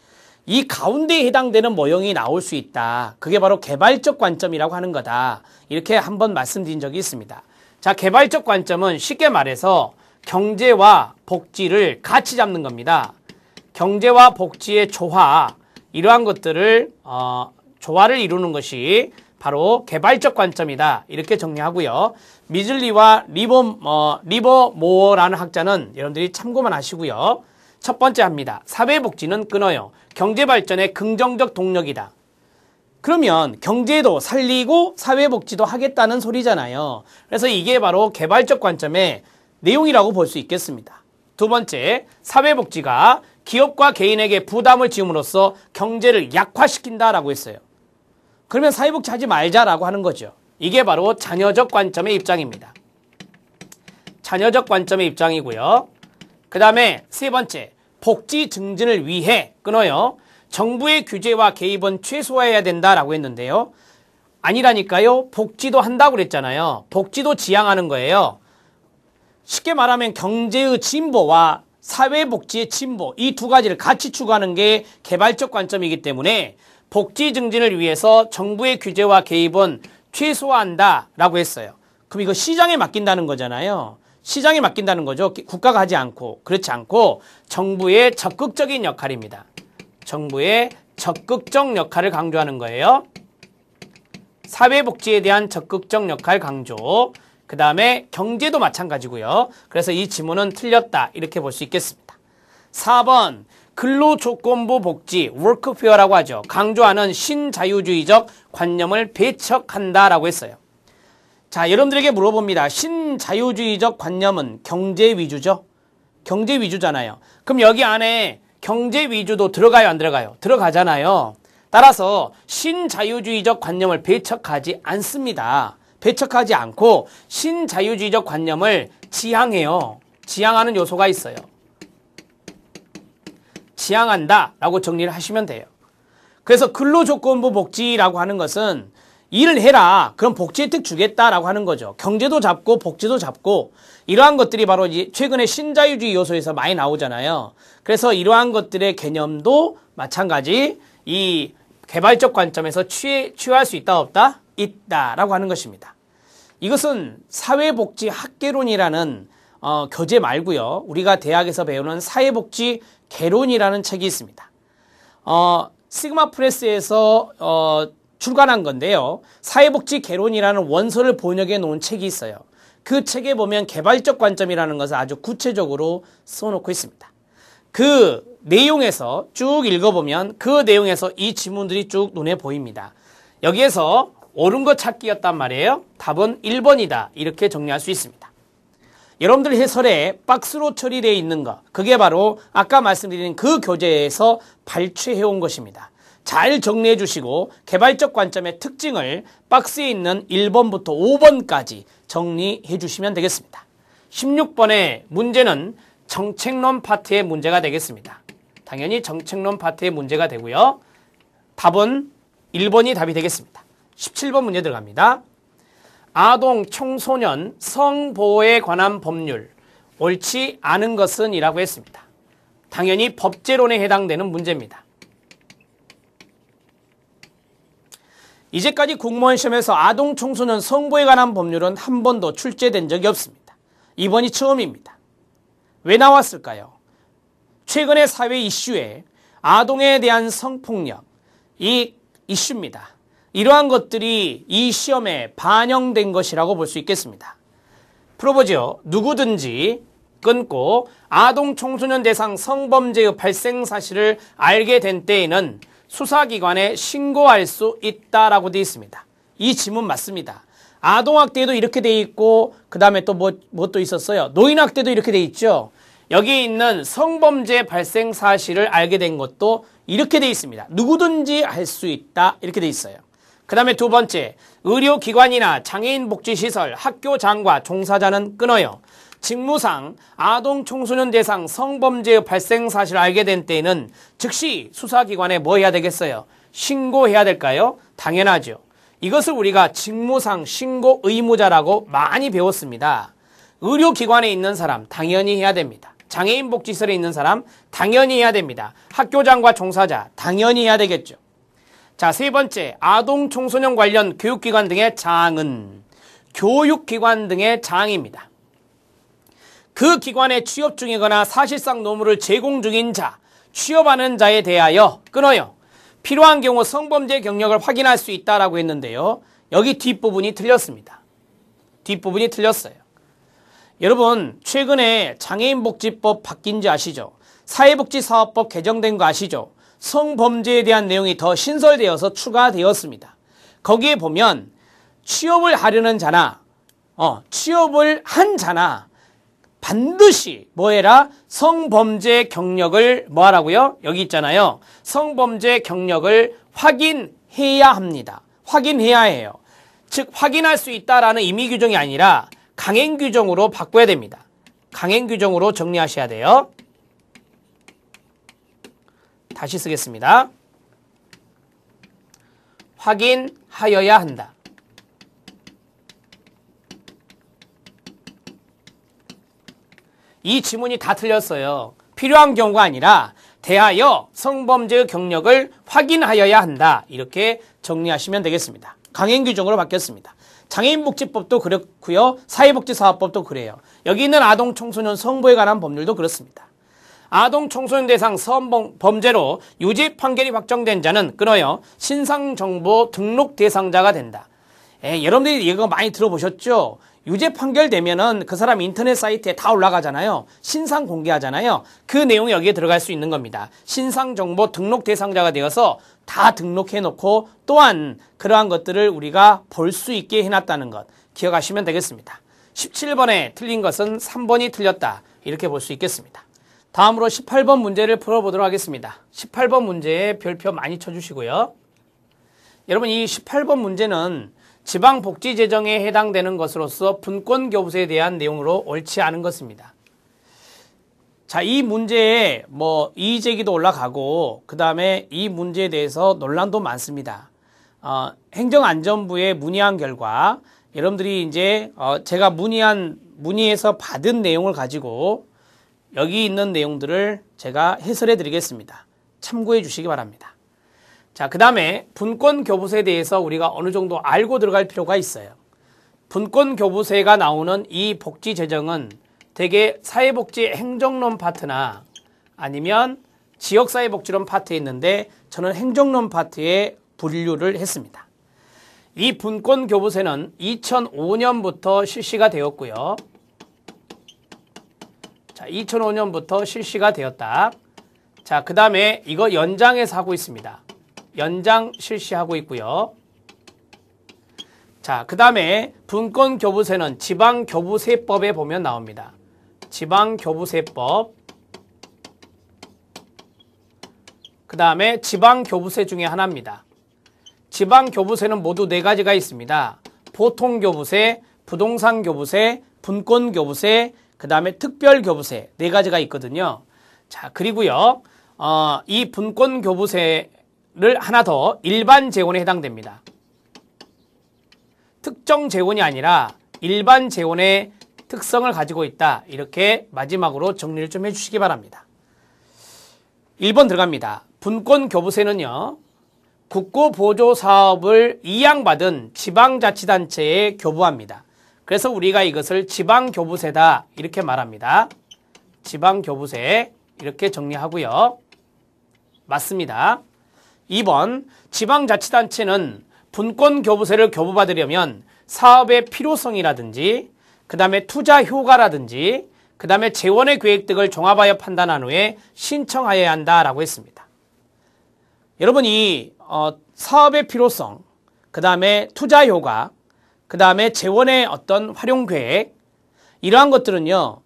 이 가운데에 해당되는 모형이 나올 수 있다. 그게 바로 개발적 관점이라고 하는 거다. 이렇게 한번 말씀드린 적이 있습니다. 자, 개발적 관점은 쉽게 말해서 경제와 복지를 같이 잡는 겁니다. 경제와 복지의 조화, 이러한 것들을 조화를 이루는 것이 바로 개발적 관점이다. 이렇게 정리하고요. 미즐리와 리버모어라는 학자는 여러분들이 참고만 하시고요. 첫 번째 합니다. 사회복지는 끊어요. 경제발전의 긍정적 동력이다. 그러면 경제도 살리고 사회복지도 하겠다는 소리잖아요. 그래서 이게 바로 개발적 관점의 내용이라고 볼 수 있겠습니다. 두 번째, 사회복지가 기업과 개인에게 부담을 지음으로써 경제를 약화시킨다라고 했어요. 그러면 사회복지 하지 말자라고 하는 거죠. 이게 바로 자녀적 관점의 입장입니다. 자녀적 관점의 입장이고요. 그 다음에 세 번째, 복지 증진을 위해 끊어요. 정부의 규제와 개입은 최소화해야 된다라고 했는데요. 아니라니까요. 복지도 한다고 그랬잖아요. 복지도 지향하는 거예요. 쉽게 말하면 경제의 진보와 사회복지의 진보, 이 두 가지를 같이 추구하는 게 개발적 관점이기 때문에 복지 증진을 위해서 정부의 규제와 개입은 최소화한다라고 했어요. 그럼 이거 시장에 맡긴다는 거잖아요. 시장에 맡긴다는 거죠. 국가가 하지 않고. 그렇지 않고 정부의 적극적인 역할입니다. 정부의 적극적 역할을 강조하는 거예요. 사회복지에 대한 적극적 역할 강조. 그 다음에 경제도 마찬가지고요. 그래서 이 지문은 틀렸다. 이렇게 볼 수 있겠습니다. 4번 근로조건부 복지, 워크페어라고 하죠. 강조하는 신자유주의적 관념을 배척한다라고 했어요. 자, 여러분들에게 물어봅니다. 신자유주의적 관념은 경제 위주죠? 경제 위주잖아요. 그럼 여기 안에 경제 위주도 들어가요, 안 들어가요? 들어가잖아요. 따라서 신자유주의적 관념을 배척하지 않습니다. 배척하지 않고 신자유주의적 관념을 지향해요. 지향하는 요소가 있어요. 지향한다라고 정리를 하시면 돼요. 그래서 근로조건부 복지라고 하는 것은 일을 해라. 그럼 복지 혜택 주겠다라고 하는 거죠. 경제도 잡고 복지도 잡고 이러한 것들이 바로 최근에 신자유주의 요소에서 많이 나오잖아요. 그래서 이러한 것들의 개념도 마찬가지 이 개발적 관점에서 취할 수 있다 없다? 있다라고 하는 것입니다. 이것은 사회복지 학개론이라는 교재 말고요. 우리가 대학에서 배우는 사회복지 개론이라는 책이 있습니다. 시그마 프레스에서 출간한 건데요. 사회복지 개론이라는 원서를 번역해 놓은 책이 있어요. 그 책에 보면 개발적 관점이라는 것을 아주 구체적으로 써놓고 있습니다. 그 내용에서 쭉 읽어보면 그 내용에서 이 지문들이 쭉 눈에 보입니다. 여기에서 옳은 것 찾기였단 말이에요. 답은 1번이다. 이렇게 정리할 수 있습니다. 여러분들 해설에 박스로 처리되어 있는 것, 그게 바로 아까 말씀드린 그 교재에서 발췌해온 것입니다. 잘 정리해 주시고 개발적 관점의 특징을 박스에 있는 1번부터 5번까지 정리해 주시면 되겠습니다. 16번의 문제는 정책론 파트의 문제가 되겠습니다. 당연히 정책론 파트의 문제가 되고요. 답은 1번이 답이 되겠습니다. 17번 문제 들어갑니다. 아동, 청소년, 성보호에 관한 법률, 옳지 않은 것은 이라고 했습니다. 당연히 법제론에 해당되는 문제입니다. 이제까지 공무원 시험에서 아동, 청소년, 성보호에 관한 법률은 한 번도 출제된 적이 없습니다. 이번이 처음입니다. 왜 나왔을까요? 최근의 사회 이슈에 아동에 대한 성폭력, 이 이슈입니다. 이러한 것들이 이 시험에 반영된 것이라고 볼 수 있겠습니다. 풀어보죠. 누구든지 끊고 아동 청소년 대상 성범죄의 발생 사실을 알게 된 때에는 수사기관에 신고할 수 있다라고 되어 있습니다. 이 지문 맞습니다. 아동학대도 이렇게 돼 있고 그 다음에 또 뭐 또 있었어요. 노인학대도 이렇게 돼 있죠. 여기 있는 성범죄 발생 사실을 알게 된 것도 이렇게 돼 있습니다. 누구든지 할 수 있다 이렇게 돼 있어요. 그 다음에 두 번째, 의료기관이나 장애인 복지시설, 학교장과 종사자는 끊어요. 직무상 아동 청소년 대상 성범죄의 발생 사실을 알게 된 때에는 즉시 수사기관에 뭐 해야 되겠어요? 신고해야 될까요? 당연하죠. 이것을 우리가 직무상 신고 의무자라고 많이 배웠습니다. 의료기관에 있는 사람 당연히 해야 됩니다. 장애인 복지시설에 있는 사람 당연히 해야 됩니다. 학교장과 종사자 당연히 해야 되겠죠. 자, 세 번째, 아동 청소년 관련 교육기관 등의 장은 교육기관 등의 장입니다. 그 기관에 취업 중이거나 사실상 노무를 제공 중인 자, 취업하는 자에 대하여 끊어요. 필요한 경우 성범죄 경력을 확인할 수 있다라고 했는데요. 여기 뒷부분이 틀렸습니다. 뒷부분이 틀렸어요. 여러분, 최근에 장애인복지법 바뀐지 아시죠? 사회복지사업법 개정된 거 아시죠? 성범죄에 대한 내용이 더 신설되어서 추가되었습니다. 거기에 보면 취업을 하려는 자나 취업을 한 자나 반드시 뭐해라? 성범죄 경력을 뭐하라고요? 여기 있잖아요. 성범죄 경력을 확인해야 합니다. 확인해야 해요. 즉 확인할 수 있다라는 임의 규정이 아니라 강행 규정으로 바꿔야 됩니다. 강행 규정으로 정리하셔야 돼요. 다시 쓰겠습니다. 확인하여야 한다. 이 지문이 다 틀렸어요. 필요한 경우가 아니라 대하여 성범죄의 경력을 확인하여야 한다. 이렇게 정리하시면 되겠습니다. 강행규정으로 바뀌었습니다. 장애인복지법도 그렇고요. 사회복지사업법도 그래요. 여기 있는 아동 청소년 성보에 관한 법률도 그렇습니다. 아동 청소년 대상 성범죄로 유죄 판결이 확정된 자는 끊어요. 신상정보 등록 대상자가 된다. 여러분들이 이거 많이 들어보셨죠? 유죄 판결되면은 그 사람 인터넷 사이트에 다 올라가잖아요. 신상 공개하잖아요. 그 내용이 여기에 들어갈 수 있는 겁니다. 신상정보 등록 대상자가 되어서 다 등록해 놓고 또한 그러한 것들을 우리가 볼 수 있게 해놨다는 것 기억하시면 되겠습니다. 17번에 틀린 것은 3번이 틀렸다. 이렇게 볼 수 있겠습니다. 다음으로 18번 문제를 풀어보도록 하겠습니다. 18번 문제에 별표 많이 쳐주시고요. 여러분 이 18번 문제는 지방복지재정에 해당되는 것으로서 분권교부세에 대한 내용으로 옳지 않은 것입니다. 자, 이 문제에 이의제기도 올라가고 그 다음에 이 문제에 대해서 논란도 많습니다. 행정안전부에 문의한 결과 여러분들이 이제 제가 문의해서 받은 내용을 가지고 여기 있는 내용들을 제가 해설해 드리겠습니다. 참고해 주시기 바랍니다. 자, 그 다음에 분권교부세에 대해서 우리가 어느 정도 알고 들어갈 필요가 있어요. 분권교부세가 나오는 이 복지재정은 대개 사회복지 행정론 파트나 아니면 지역사회복지론 파트에 있는데 저는 행정론 파트에 분류를 했습니다. 이 분권교부세는 2005년부터 실시가 되었고요. 자, 2005년부터 실시가 되었다. 자, 그 다음에 이거 연장해서 하고 있습니다. 연장 실시하고 있고요. 자, 그 다음에 분권교부세는 지방교부세법에 보면 나옵니다. 지방교부세법. 그 다음에 지방교부세 중에 하나입니다. 지방교부세는 모두 4가지가 있습니다. 보통교부세, 부동산교부세, 분권교부세, 그 다음에 특별교부세 4가지가 있거든요. 자, 그리고요, 이 분권교부세를 하나 더 일반 재원에 해당됩니다. 특정 재원이 아니라 일반 재원의 특성을 가지고 있다. 이렇게 마지막으로 정리를 좀 해주시기 바랍니다. 1번 들어갑니다. 분권교부세는요, 국고보조사업을 이양받은 지방자치단체에 교부합니다. 그래서 우리가 이것을 지방교부세다 이렇게 말합니다. 지방교부세 이렇게 정리하고요. 맞습니다. 2번 지방자치단체는 분권교부세를 교부받으려면 사업의 필요성이라든지 그 다음에 투자 효과라든지 그 다음에 재원의 계획 등을 종합하여 판단한 후에 신청하여야 한다라고 했습니다. 여러분 이 사업의 필요성, 그 다음에 투자 효과, 그 다음에 재원의 어떤 활용 계획 이러한 것들은요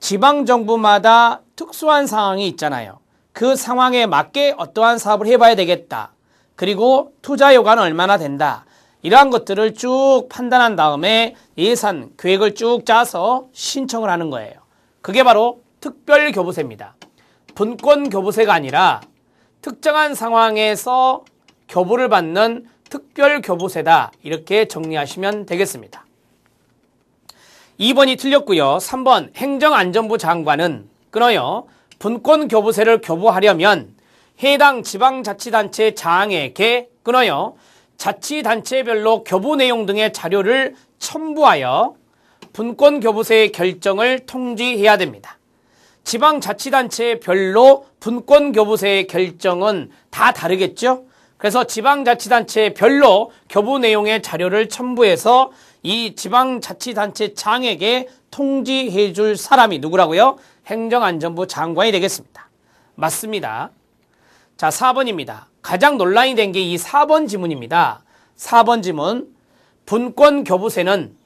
지방정부마다 특수한 상황이 있잖아요. 그 상황에 맞게 어떠한 사업을 해봐야 되겠다. 그리고 투자 효과는 얼마나 된다. 이러한 것들을 쭉 판단한 다음에 예산, 계획을 쭉 짜서 신청을 하는 거예요. 그게 바로 특별교부세입니다. 분권교부세가 아니라 특정한 상황에서 교부를 받는 특별교부세다. 이렇게 정리하시면 되겠습니다. 2번이 틀렸고요. 3번 행정안전부 장관은 끊어요. 분권교부세를 교부하려면 해당 지방자치단체 장에게 끊어요. 자치단체별로 교부 내용 등의 자료를 첨부하여 분권교부세의 결정을 통지해야 됩니다. 지방자치단체별로 분권교부세의 결정은 다 다르겠죠? 그래서 지방자치단체별로 교부 내용의 자료를 첨부해서 이 지방자치단체 장에게 통지해 줄 사람이 누구라고요? 행정안전부 장관이 되겠습니다. 맞습니다. 자, 4번입니다. 가장 논란이 된 게 이 4번 지문입니다. 4번 지문. 분권교부세는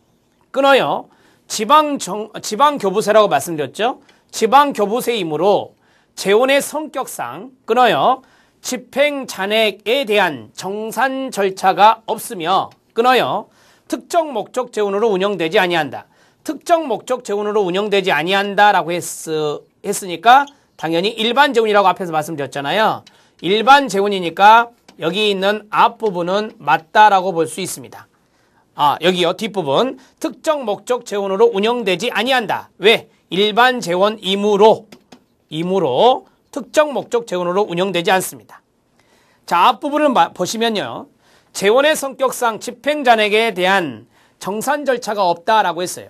끊어요. 지방교부세라고 말씀드렸죠. 지방교부세이므로 재원의 성격상 끊어요. 집행잔액에 대한 정산 절차가 없으며 끊어요. 특정 목적 재원으로 운영되지 아니한다. 특정 목적 재원으로 운영되지 아니한다라고 했으니까 당연히 일반 재원이라고 앞에서 말씀드렸잖아요. 일반 재원이니까 여기 있는 앞부분은 맞다라고 볼 수 있습니다. 여기요. 뒷부분. 특정 목적 재원으로 운영되지 아니한다. 왜? 일반 재원이므로 특정 목적 재원으로 운영되지 않습니다. 자, 앞부분을 보시면요. 재원의 성격상 집행잔액에 대한 정산 절차가 없다라고 했어요.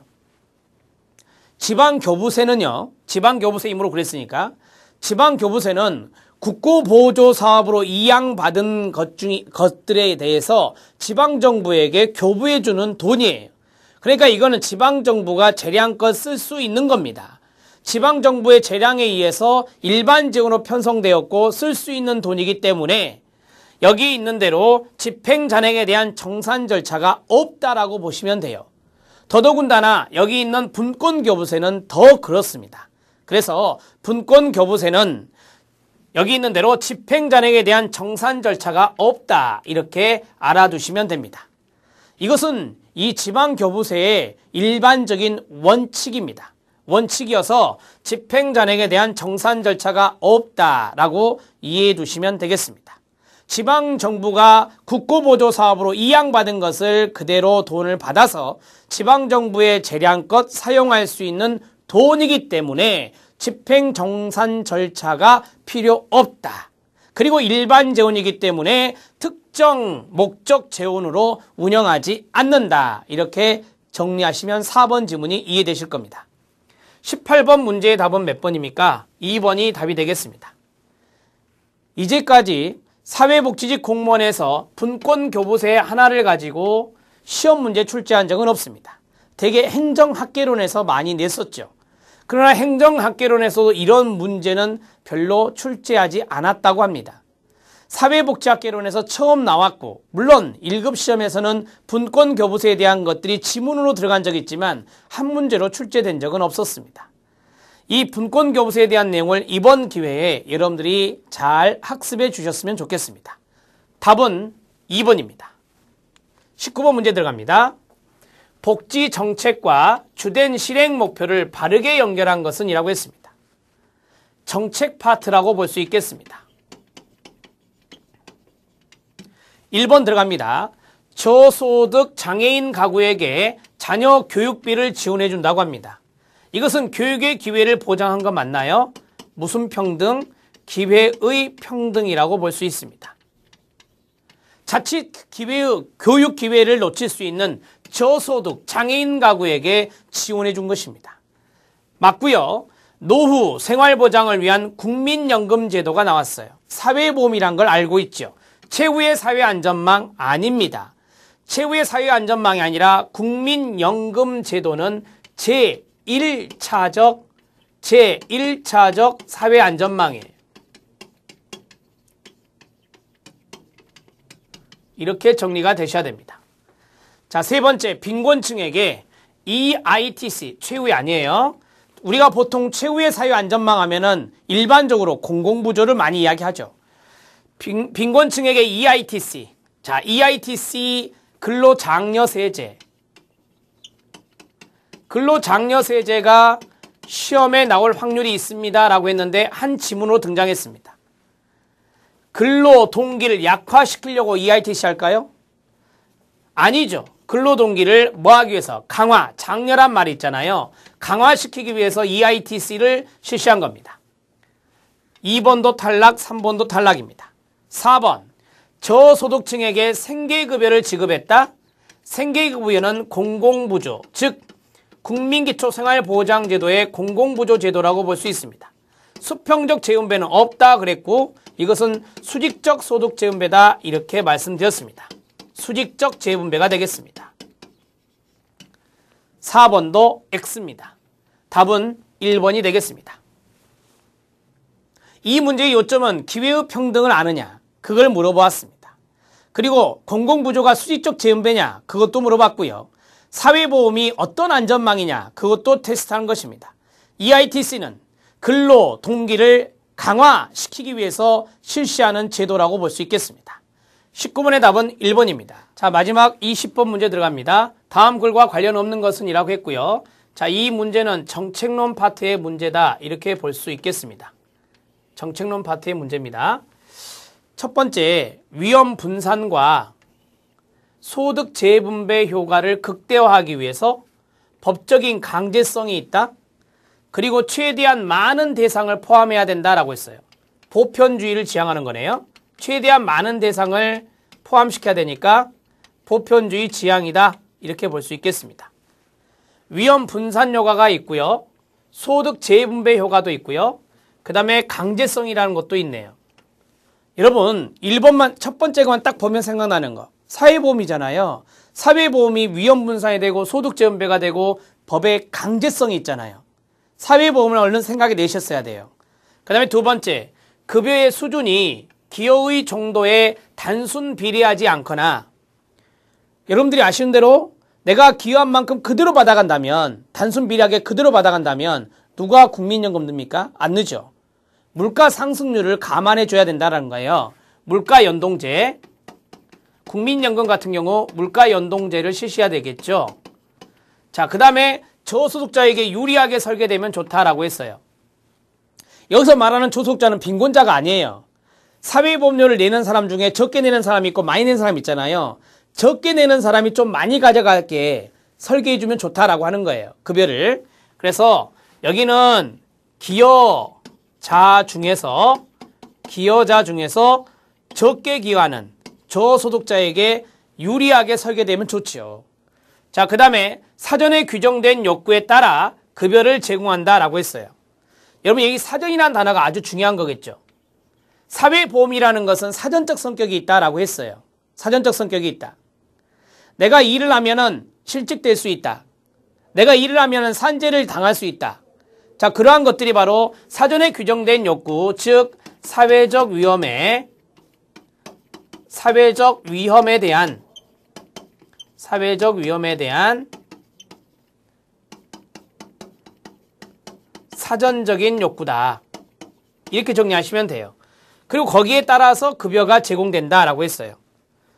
지방교부세는요. 지방교부세이므로 그랬으니까 지방교부세는 국고보조사업으로 이양받은 것들에 대해서 지방정부에게 교부해주는 돈이에요. 그러니까 이거는 지방정부가 재량껏 쓸 수 있는 겁니다. 지방정부의 재량에 의해서 일반 재원으로 편성되었고 쓸 수 있는 돈이기 때문에 여기 있는 대로 집행잔액에 대한 정산 절차가 없다라고 보시면 돼요. 더더군다나 여기 있는 분권교부세는 더 그렇습니다. 그래서 분권교부세는 여기 있는 대로 집행잔액에 대한 정산 절차가 없다. 이렇게 알아두시면 됩니다. 이것은 이 지방교부세의 일반적인 원칙입니다. 원칙이어서 집행잔액에 대한 정산 절차가 없다라고 이해해 두시면 되겠습니다. 지방정부가 국고보조사업으로 이양받은 것을 그대로 돈을 받아서 지방정부의 재량껏 사용할 수 있는 돈이기 때문에 집행정산 절차가 필요 없다. 그리고 일반 재원이기 때문에 특정 목적 재원으로 운영하지 않는다. 이렇게 정리하시면 4번 지문이 이해되실 겁니다. 18번 문제의 답은 몇 번입니까? 2번이 답이 되겠습니다. 이제까지 사회복지직 공무원에서 분권교부세 하나를 가지고 시험 문제 출제한 적은 없습니다. 대개 행정학개론에서 많이 냈었죠. 그러나 행정학개론에서도 이런 문제는 별로 출제하지 않았다고 합니다. 사회복지학개론에서 처음 나왔고 물론 1급 시험에서는 분권교부세에 대한 것들이 지문으로 들어간 적이 있지만 한 문제로 출제된 적은 없었습니다. 이 분권교부세에 대한 내용을 이번 기회에 여러분들이 잘 학습해 주셨으면 좋겠습니다. 답은 2번입니다. 19번 문제 들어갑니다. 복지 정책과 주된 실행 목표를 바르게 연결한 것은 이라고 했습니다. 정책 파트라고 볼 수 있겠습니다. 1번 들어갑니다. 저소득 장애인 가구에게 자녀 교육비를 지원해 준다고 합니다. 이것은 교육의 기회를 보장한 거 맞나요? 무슨 평등? 기회의 평등이라고 볼 수 있습니다. 자칫 교육 기회를 놓칠 수 있는 저소득 장애인 가구에게 지원해 준 것입니다. 맞고요. 노후 생활보장을 위한 국민연금 제도가 나왔어요. 사회보험이란 걸 알고 있죠. 최후의 사회안전망 아닙니다. 최후의 사회안전망이 아니라 국민연금제도는 제1차적 사회안전망이에요. 이렇게 정리가 되셔야 됩니다. 자, 세 번째, 빈곤층에게 EITC, 최후의 아니에요. 우리가 보통 최후의 사회안전망 하면은 일반적으로 공공부조를 많이 이야기하죠. 빈곤층에게 EITC. 자, EITC 근로장려세제. 근로장려세제가 시험에 나올 확률이 있습니다 라고 했는데 한 지문으로 등장했습니다. 근로동기를 약화시키려고 EITC 할까요? 아니죠. 근로동기를 뭐 하기 위해서? 강화, 장려란 말이 있잖아요. 강화시키기 위해서 EITC를 실시한 겁니다. 2번도 탈락, 3번도 탈락입니다. 4번, 저소득층에게 생계급여를 지급했다. 생계급여는 공공부조, 즉 국민기초생활보장제도의 공공부조 제도라고 볼 수 있습니다. 수평적 재분배는 없다 그랬고 이것은 수직적 소득 재분배다 이렇게 말씀드렸습니다. 수직적 재분배가 되겠습니다. 4번도 X입니다. 답은 1번이 되겠습니다. 이 문제의 요점은 기회의 평등을 아느냐 그걸 물어보았습니다. 그리고 공공부조가 수직적 재분배냐 그것도 물어봤고요. 사회보험이 어떤 안전망이냐 그것도 테스트한 것입니다. EITC는 근로 동기를 강화시키기 위해서 실시하는 제도라고 볼 수 있겠습니다. 19번의 답은 1번입니다. 자, 마지막 20번 문제 들어갑니다. 다음 글과 관련 없는 것은 이라고 했고요. 자, 이 문제는 정책론 파트의 문제다 이렇게 볼 수 있겠습니다. 정책론 파트의 문제입니다. 첫 번째, 위험 분산과 소득 재분배 효과를 극대화하기 위해서 법적인 강제성이 있다. 그리고 최대한 많은 대상을 포함해야 된다라고 했어요. 보편주의를 지향하는 거네요. 최대한 많은 대상을 포함시켜야 되니까 보편주의 지향이다 이렇게 볼 수 있겠습니다. 위험 분산 효과가 있고요. 소득 재분배 효과도 있고요. 그 다음에 강제성이라는 것도 있네요. 여러분 1번만 첫 번째 것만 딱 보면 생각나는 거 사회보험이잖아요. 사회보험이 위험 분산이 되고 소득 재분배가 되고 법에 강제성이 있잖아요. 사회보험을 얼른 생각해 내셨어야 돼요. 그 다음에 두 번째, 급여의 수준이 기여의 정도에 단순 비례하지 않거나 여러분들이 아시는 대로 내가 기여한 만큼 그대로 받아간다면 단순 비례하게 그대로 받아간다면 누가 국민연금 넣습니까? 안 넣죠. 물가 상승률을 감안해 줘야 된다는 거예요. 물가 연동제, 국민연금 같은 경우 물가 연동제를 실시해야 되겠죠. 자, 그 다음에 저소득자에게 유리하게 설계되면 좋다라고 했어요. 여기서 말하는 저소득자는 빈곤자가 아니에요. 사회보험료를 내는 사람 중에 적게 내는 사람이 있고 많이 내는 사람이 있잖아요. 적게 내는 사람이 좀 많이 가져갈게 설계해주면 좋다라고 하는 거예요. 급여를. 그래서 여기는 기여자 중에서 적게 기여하는 저소득자에게 유리하게 설계되면 좋지요. 자, 그 다음에 사전에 규정된 욕구에 따라 급여를 제공한다라고 했어요. 여러분 여기 사전이라는 단어가 아주 중요한 거겠죠. 사회보험이라는 것은 사전적 성격이 있다라고 했어요. 사전적 성격이 있다. 내가 일을 하면은 실직될 수 있다. 내가 일을 하면은 산재를 당할 수 있다. 자, 그러한 것들이 바로 사전에 규정된 욕구, 즉 사회적 위험에 대한 사전적인 욕구다. 이렇게 정리하시면 돼요. 그리고 거기에 따라서 급여가 제공된다라고 했어요.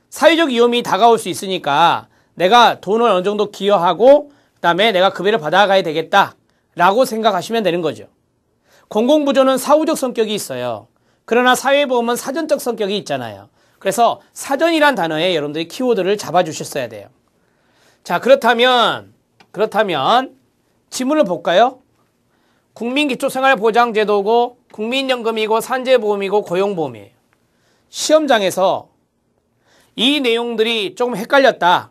사회적 위험이 다가올 수 있으니까 내가 돈을 어느 정도 기여하고 그다음에 내가 급여를 받아가야 되겠다라고 생각하시면 되는 거죠. 공공부조는 사후적 성격이 있어요. 그러나 사회보험은 사전적 성격이 있잖아요. 그래서 사전이란 단어에 여러분들이 키워드를 잡아주셨어야 돼요. 자, 그렇다면 지문을 볼까요? 국민기초생활보장제도고 국민연금이고 산재보험이고 고용보험이에요. 시험장에서 이 내용들이 조금 헷갈렸다.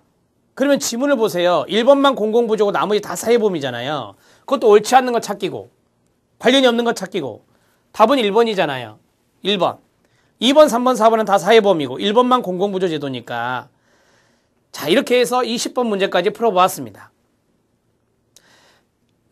그러면 지문을 보세요. 1번만 공공부조고 나머지 다 사회보험이잖아요. 그것도 옳지 않는 거 찾기고 관련이 없는 거 찾기고 답은 1번이잖아요. 1번. 2번, 3번, 4번은 다 사회보험이고 1번만 공공부조제도니까 자, 이렇게 해서 20번 문제까지 풀어보았습니다.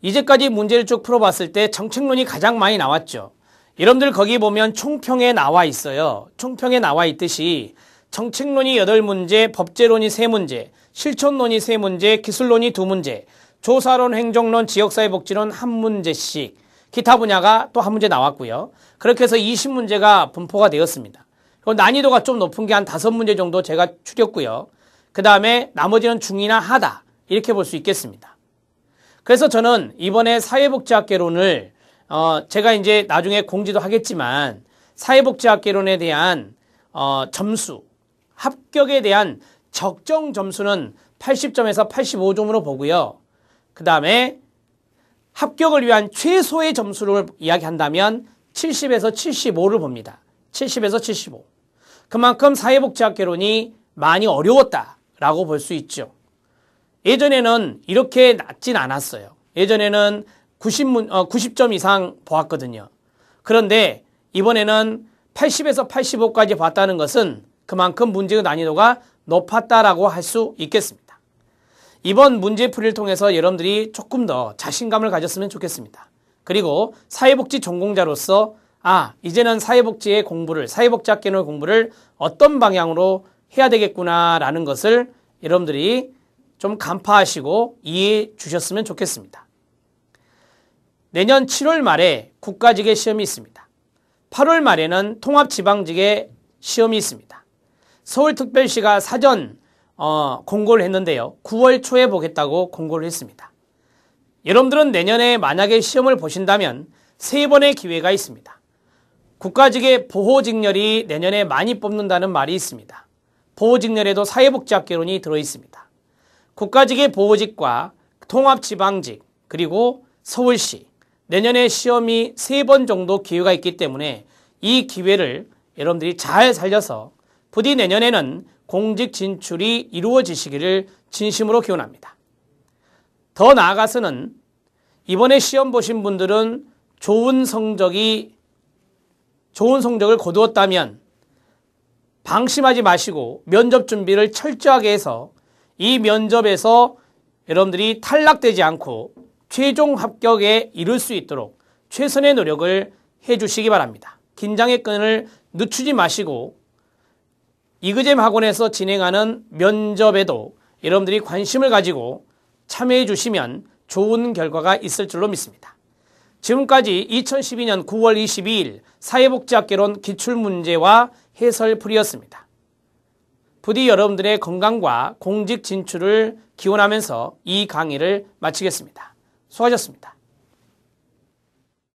이제까지 문제를 쭉 풀어봤을 때 정책론이 가장 많이 나왔죠. 여러분들 거기 보면 총평에 나와 있어요. 총평에 나와 있듯이 정책론이 8문제, 법제론이 3문제, 실천론이 3문제, 기술론이 2문제, 조사론, 행정론, 지역사회복지론 1문제씩 기타 분야가 또 1문제 나왔고요. 그렇게 해서 20문제가 분포가 되었습니다. 그리고 난이도가 좀 높은 게 한 5문제 정도 제가 추렸고요. 그 다음에 나머지는 중이나 하다 이렇게 볼 수 있겠습니다. 그래서 저는 이번에 사회복지학개론을 제가 이제 나중에 공지도 하겠지만 사회복지학개론에 대한 점수, 합격에 대한 적정 점수는 80점에서 85점으로 보고요. 그 다음에 합격을 위한 최소의 점수를 이야기한다면 70에서 75를 봅니다. 70에서 75. 그만큼 사회복지학개론이 많이 어려웠다라고 볼 수 있죠. 예전에는 이렇게 낮진 않았어요. 예전에는 90점 이상 보았거든요. 그런데 이번에는 80에서 85까지 봤다는 것은 그만큼 문제의 난이도가 높았다라고 할 수 있겠습니다. 이번 문제풀이를 통해서 여러분들이 조금 더 자신감을 가졌으면 좋겠습니다. 그리고 사회복지 전공자로서 이제는 사회복지의 공부를, 사회복지학개론 공부를 어떤 방향으로 해야 되겠구나라는 것을 여러분들이 좀 간파하시고 이해해 주셨으면 좋겠습니다. 내년 7월 말에 국가직의 시험이 있습니다. 8월 말에는 통합지방직의 시험이 있습니다. 서울특별시가 사전 공고를 했는데요. 9월 초에 보겠다고 공고를 했습니다. 여러분들은 내년에 만약에 시험을 보신다면 3번의 기회가 있습니다. 국가직의 보호직렬이 내년에 많이 뽑는다는 말이 있습니다. 보호직렬에도 사회복지학개론이 들어있습니다. 국가직의 보호직과 통합지방직 그리고 서울시 내년에 시험이 3번 정도 기회가 있기 때문에 이 기회를 여러분들이 잘 살려서 부디 내년에는 공직 진출이 이루어지시기를 진심으로 기원합니다. 더 나아가서는 이번에 시험 보신 분들은 좋은 성적을 거두었다면 방심하지 마시고 면접 준비를 철저하게 해서 이 면접에서 여러분들이 탈락되지 않고 최종 합격에 이를 수 있도록 최선의 노력을 해주시기 바랍니다. 긴장의 끈을 늦추지 마시고 이그잼 학원에서 진행하는 면접에도 여러분들이 관심을 가지고 참여해 주시면 좋은 결과가 있을 줄로 믿습니다. 지금까지 2012년 9월 22일 사회복지학개론 기출문제와 해설풀이였습니다. 부디 여러분들의 건강과 공직 진출을 기원하면서 이 강의를 마치겠습니다. 수고하셨습니다.